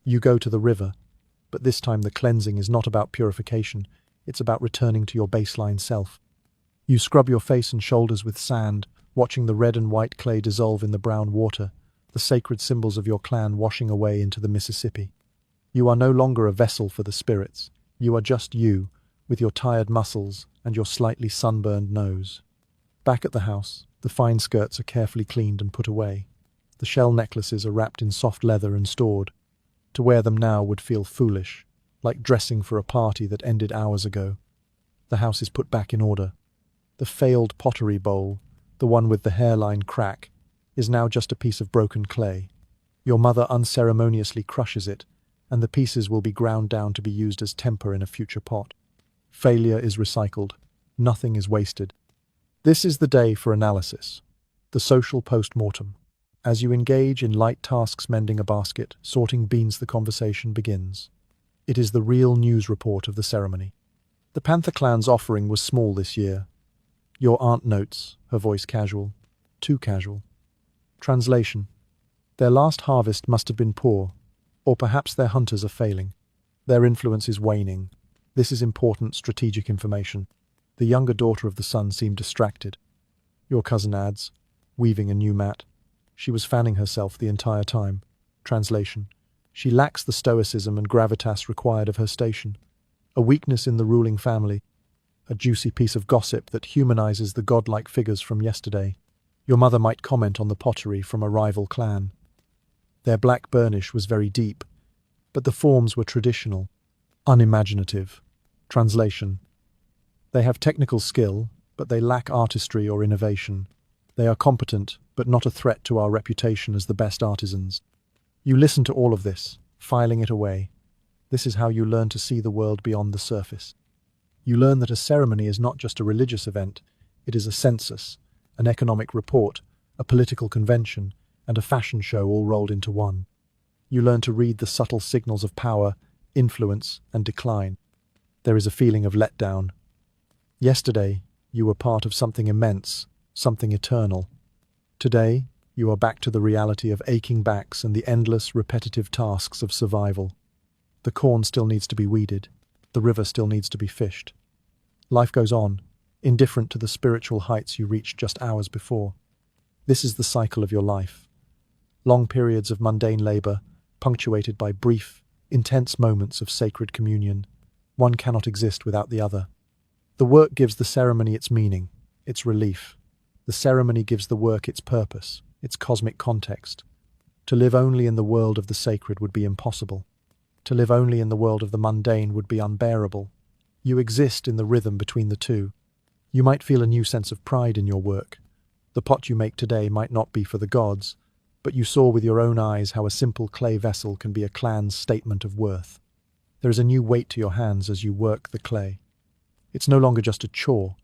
You go to the river, but this time the cleansing is not about purification, it's about returning to your baseline self. You scrub your face and shoulders with sand, watching the red and white clay dissolve in the brown water, the sacred symbols of your clan washing away into the Mississippi. You are no longer a vessel for the spirits. You are just you, with your tired muscles and your slightly sunburned nose. Back at the house, the fine skirts are carefully cleaned and put away. The shell necklaces are wrapped in soft leather and stored. To wear them now would feel foolish, like dressing for a party that ended hours ago. The house is put back in order. The failed pottery bowl, the one with the hairline crack, is now just a piece of broken clay. Your mother unceremoniously crushes it, and the pieces will be ground down to be used as temper in a future pot. Failure is recycled. Nothing is wasted. This is the day for analysis, the social post-mortem. As you engage in light tasks mending a basket, sorting beans, the conversation begins. It is the real news report of the ceremony. The Panther clan's offering was small this year. Your aunt notes, her voice casual, too casual. Translation: their last harvest must have been poor, or perhaps their hunters are failing. Their influence is waning. This is important strategic information. The younger daughter of the sun seemed distracted. Your cousin adds, weaving a new mat. She was fanning herself the entire time. Translation: she lacks the stoicism and gravitas required of her station. A weakness in the ruling family. A juicy piece of gossip that humanizes the godlike figures from yesterday. Your mother might comment on the pottery from a rival clan. Their black burnish was very deep, but the forms were traditional, unimaginative. Translation: they have technical skill, but they lack artistry or innovation. They are competent, but not a threat to our reputation as the best artisans. You listen to all of this, filing it away. This is how you learn to see the world beyond the surface. You learn that a ceremony is not just a religious event, it is a census, an economic report, a political convention, and a fashion show all rolled into one. You learn to read the subtle signals of power, influence, and decline. There is a feeling of letdown. Yesterday, you were part of something immense, something eternal. Today, you are back to the reality of aching backs and the endless, repetitive tasks of survival. The corn still needs to be weeded. The river still needs to be fished. Life goes on, indifferent to the spiritual heights you reached just hours before. This is the cycle of your life. Long periods of mundane labor, punctuated by brief, intense moments of sacred communion. One cannot exist without the other. The work gives the ceremony its meaning, its relief. The ceremony gives the work its purpose, its cosmic context. To live only in the world of the sacred would be impossible. To live only in the world of the mundane would be unbearable. You exist in the rhythm between the two. You might feel a new sense of pride in your work. The pot you make today might not be for the gods, but you saw with your own eyes how a simple clay vessel can be a clan's statement of worth. There is a new weight to your hands as you work the clay. It's no longer just a chore.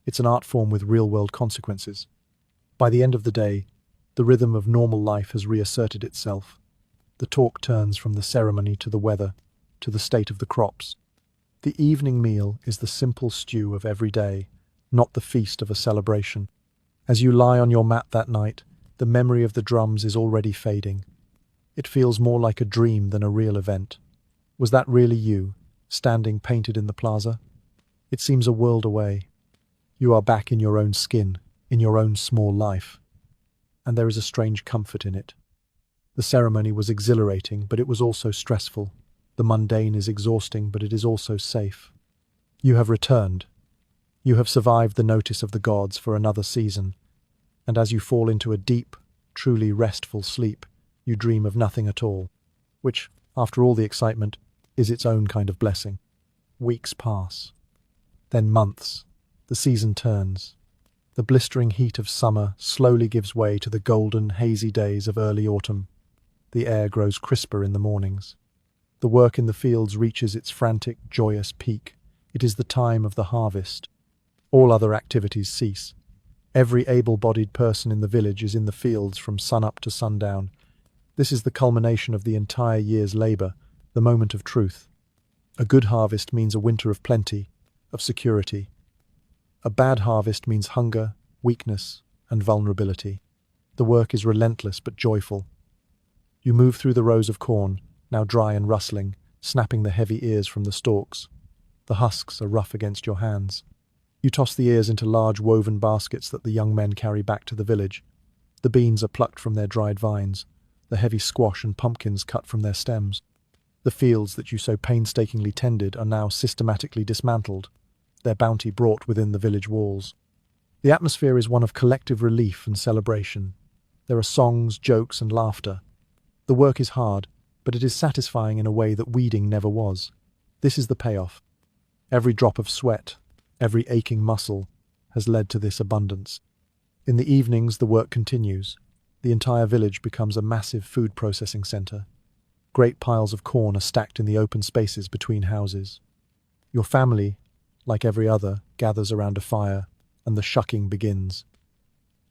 It's an art form with real-world consequences. By the end of the day, the rhythm of normal life has reasserted itself. The talk turns from the ceremony to the weather, to the state of the crops. The evening meal is the simple stew of every day, not the feast of a celebration. As you lie on your mat that night, the memory of the drums is already fading. It feels more like a dream than a real event. Was that really you, standing painted in the plaza? It seems a world away. You are back in your own skin, in your own small life. And there is a strange comfort in it. The ceremony was exhilarating, but it was also stressful. The mundane is exhausting, but it is also safe. You have returned. You have survived the notice of the gods for another season. And as you fall into a deep, truly restful sleep, you dream of nothing at all, which, after all the excitement, is its own kind of blessing. Weeks pass. Then months. The season turns. The blistering heat of summer slowly gives way to the golden, hazy days of early autumn. The air grows crisper in the mornings. The work in the fields reaches its frantic, joyous peak. It is the time of the harvest. All other activities cease. Every able-bodied person in the village is in the fields from sunup to sundown. This is the culmination of the entire year's labor, the moment of truth. A good harvest means a winter of plenty, of security. A bad harvest means hunger, weakness, and vulnerability. The work is relentless but joyful. You move through the rows of corn, now dry and rustling, snapping the heavy ears from the stalks. The husks are rough against your hands. You toss the ears into large woven baskets that the young men carry back to the village. The beans are plucked from their dried vines, the heavy squash and pumpkins cut from their stems. The fields that you so painstakingly tended are now systematically dismantled, their bounty brought within the village walls. The atmosphere is one of collective relief and celebration. There are songs, jokes, and laughter. The work is hard, but it is satisfying in a way that weeding never was. This is the payoff. Every drop of sweat, every aching muscle, has led to this abundance. In the evenings, the work continues. The entire village becomes a massive food processing center. Great piles of corn are stacked in the open spaces between houses. Your family, like every other, gathers around a fire, and the shucking begins.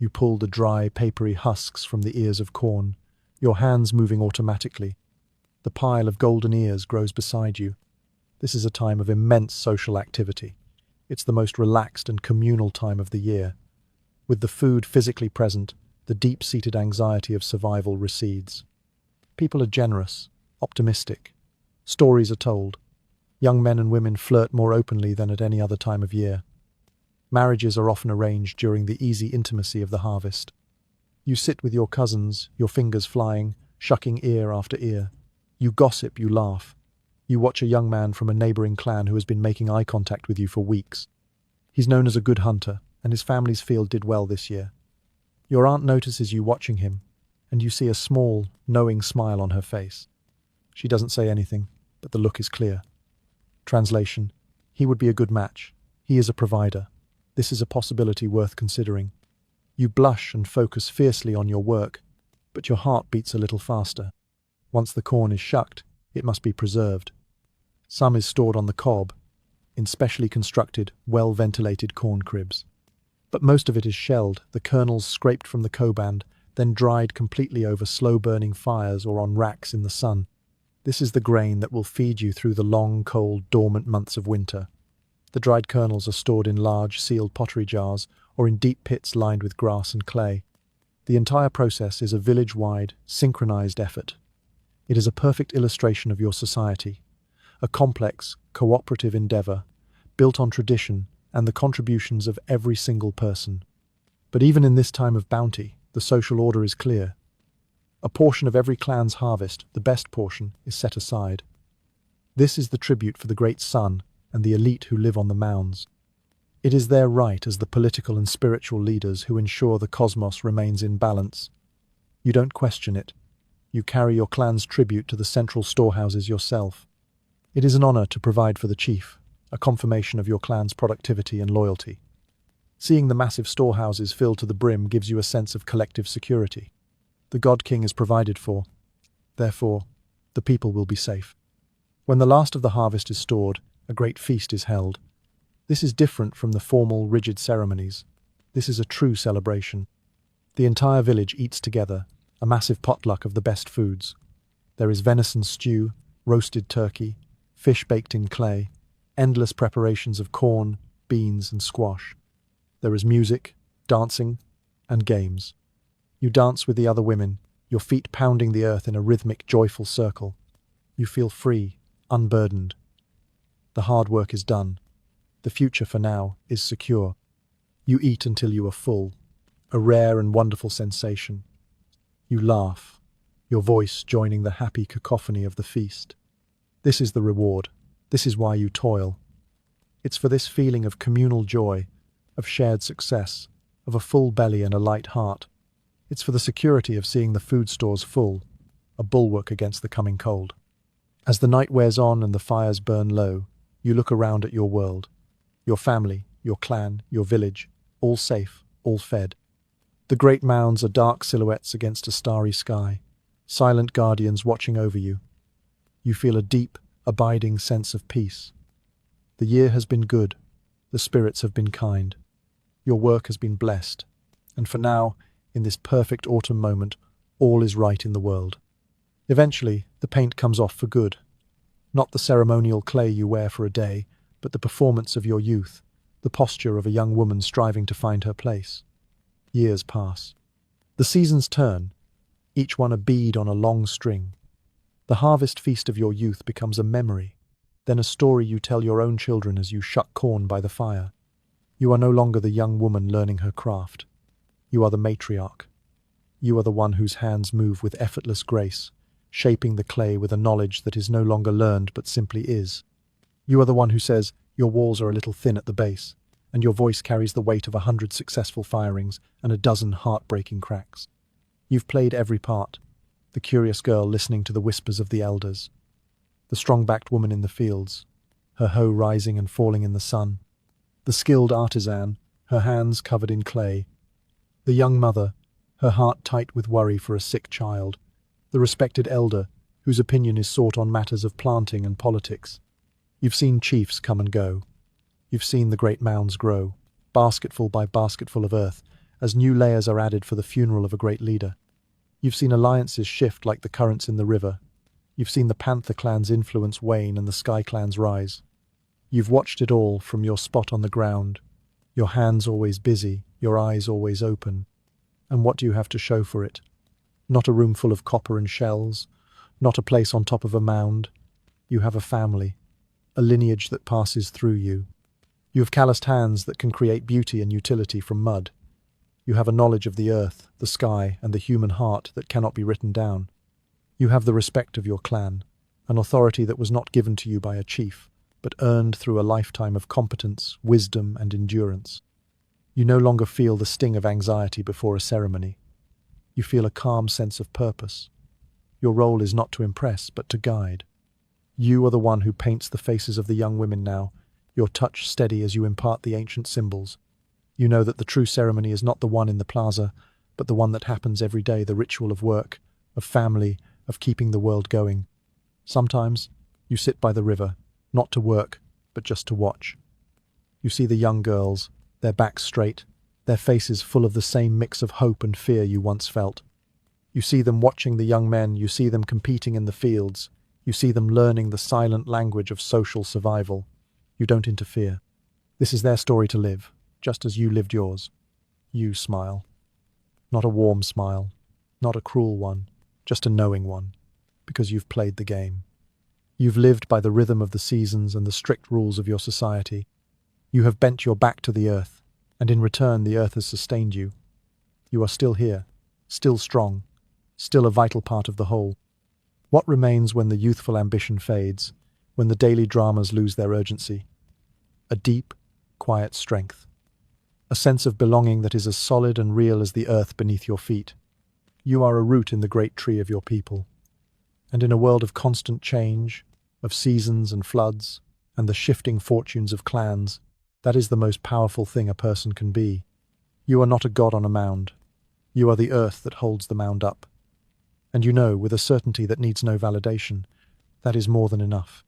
You pull the dry, papery husks from the ears of corn, your hands moving automatically. The pile of golden ears grows beside you. This is a time of immense social activity. It's the most relaxed and communal time of the year. With the food physically present, the deep-seated anxiety of survival recedes. People are generous, optimistic. Stories are told. Young men and women flirt more openly than at any other time of year. Marriages are often arranged during the easy intimacy of the harvest. You sit with your cousins, your fingers flying, shucking ear after ear. You gossip, you laugh. You watch a young man from a neighboring clan who has been making eye contact with you for weeks. He's known as a good hunter, and his family's field did well this year. Your aunt notices you watching him, and you see a small, knowing smile on her face. She doesn't say anything, but the look is clear. Translation: he would be a good match. He is a provider. This is a possibility worth considering. You blush and focus fiercely on your work, but your heart beats a little faster. Once the corn is shucked, it must be preserved. Some is stored on the cob, in specially constructed, well-ventilated corn cribs. But most of it is shelled, the kernels scraped from the coband, then dried completely over slow-burning fires or on racks in the sun. This is the grain that will feed you through the long, cold, dormant months of winter. The dried kernels are stored in large, sealed pottery jars or in deep pits lined with grass and clay. The entire process is a village-wide, synchronized effort. It is a perfect illustration of your society, a complex, cooperative endeavor, built on tradition and the contributions of every single person. But even in this time of bounty, the social order is clear. A portion of every clan's harvest, the best portion, is set aside. This is the tribute for the great sun and the elite who live on the mounds. It is their right as the political and spiritual leaders who ensure the cosmos remains in balance. You don't question it. You carry your clan's tribute to the central storehouses yourself. It is an honor to provide for the chief, a confirmation of your clan's productivity and loyalty. Seeing the massive storehouses filled to the brim gives you a sense of collective security. The God King is provided for. Therefore, the people will be safe. When the last of the harvest is stored, a great feast is held. This is different from the formal, rigid ceremonies. This is a true celebration. The entire village eats together, a massive potluck of the best foods. There is venison stew, roasted turkey, fish baked in clay, endless preparations of corn, beans, and squash. There is music, dancing, and games. You dance with the other women, your feet pounding the earth in a rhythmic, joyful circle. You feel free, unburdened. The hard work is done. The future for now is secure. You eat until you are full, a rare and wonderful sensation. You laugh, your voice joining the happy cacophony of the feast. This is the reward. This is why you toil. It's for this feeling of communal joy, of shared success, of a full belly and a light heart. It's for the security of seeing the food stores full, a bulwark against the coming cold. As the night wears on and the fires burn low, you look around at your world. Your family, your clan, your village, all safe, all fed. The great mounds are dark silhouettes against a starry sky, silent guardians watching over you. You feel a deep, abiding sense of peace. The year has been good. The spirits have been kind. Your work has been blessed. And for now, in this perfect autumn moment, all is right in the world. Eventually, the paint comes off for good. Not the ceremonial clay you wear for a day, but the performance of your youth, the posture of a young woman striving to find her place. Years pass. The seasons turn, each one a bead on a long string. The harvest feast of your youth becomes a memory, then a story you tell your own children as you shuck corn by the fire. You are no longer the young woman learning her craft. You are the matriarch. You are the one whose hands move with effortless grace, shaping the clay with a knowledge that is no longer learned but simply is. You are the one who says, your walls are a little thin at the base, and your voice carries the weight of 100 successful firings and a dozen heartbreaking cracks. You've played every part, the curious girl listening to the whispers of the elders, the strong-backed woman in the fields, her hoe rising and falling in the sun, the skilled artisan, her hands covered in clay, the young mother, her heart tight with worry for a sick child, the respected elder, whose opinion is sought on matters of planting and politics. You've seen chiefs come and go. You've seen the great mounds grow, basketful by basketful of earth, as new layers are added for the funeral of a great leader. You've seen alliances shift like the currents in the river. You've seen the Panther clan's influence wane and the Sky clan's rise. You've watched it all from your spot on the ground, your hands always busy, your eyes always open. And what do you have to show for it? Not a room full of copper and shells, not a place on top of a mound. You have a family, a lineage that passes through you. You have calloused hands that can create beauty and utility from mud. You have a knowledge of the earth, the sky, and the human heart that cannot be written down. You have the respect of your clan, an authority that was not given to you by a chief, but earned through a lifetime of competence, wisdom, and endurance. You no longer feel the sting of anxiety before a ceremony. You feel a calm sense of purpose. Your role is not to impress, but to guide. You are the one who paints the faces of the young women now, your touch steady as you impart the ancient symbols. You know that the true ceremony is not the one in the plaza, but the one that happens every day, the ritual of work, of family, of keeping the world going. Sometimes you sit by the river, not to work, but just to watch. You see the young girls, their backs straight, their faces full of the same mix of hope and fear you once felt. You see them watching the young men, you see them competing in the fields, You see them learning the silent language of social survival. You don't interfere. This is their story to live, just as you lived yours. You smile. Not a warm smile, not a cruel one, just a knowing one, because you've played the game. You've lived by the rhythm of the seasons and the strict rules of your society. You have bent your back to the earth, and in return the earth has sustained you. You are still here, still strong, still a vital part of the whole. What remains when the youthful ambition fades, when the daily dramas lose their urgency? A deep, quiet strength. A sense of belonging that is as solid and real as the earth beneath your feet. You are a root in the great tree of your people. And in a world of constant change, of seasons and floods, and the shifting fortunes of clans, that is the most powerful thing a person can be. You are not a god on a mound. You are the earth that holds the mound up. And you know, with a certainty that needs no validation, that is more than enough.